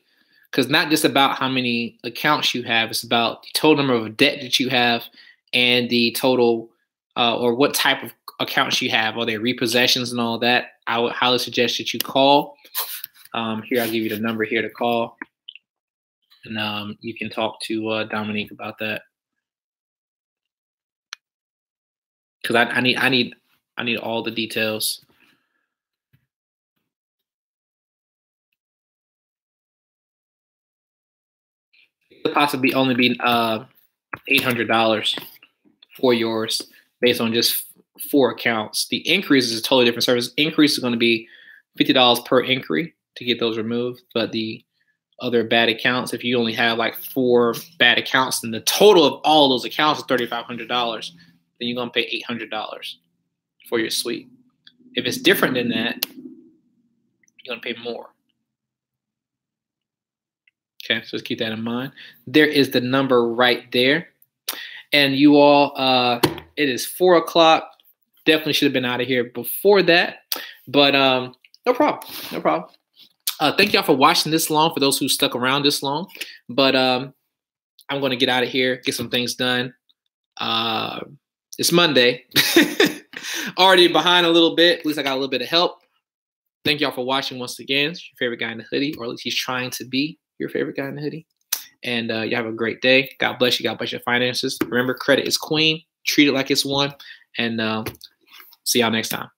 Because not just about how many accounts you have, it's about the total number of debt that you have and the total or what type of accounts you have. Are they repossessions and all that? I would highly suggest that you call. Here, I'll give you the number here to call. And you can talk to Dominique about that. Because I need all the details. It could possibly only be $800 for yours based on just 4 accounts. The increase is a totally different service. Increase is going to be $50 per inquiry to get those removed. But the other bad accounts, if you only have like 4 bad accounts, then the total of all of those accounts is $3,500. Then you're going to pay $800 for your sweep. If it's different than that, you're going to pay more. Okay, so just keep that in mind. There is the number right there. And you all, it is 4 o'clock. Definitely should have been out of here before that. But no problem. No problem. Thank y'all for watching this long, for those who stuck around this long. But I'm going to get out of here, get some things done. It's Monday. Already behind a little bit. At least I got a little bit of help. Thank y'all for watching once again. It's your favorite guy in the hoodie, or at least he's trying to be your favorite guy in the hoodie. And you have a great day. God bless you. God bless your finances. Remember, credit is queen. Treat it like it's one. And see y'all next time.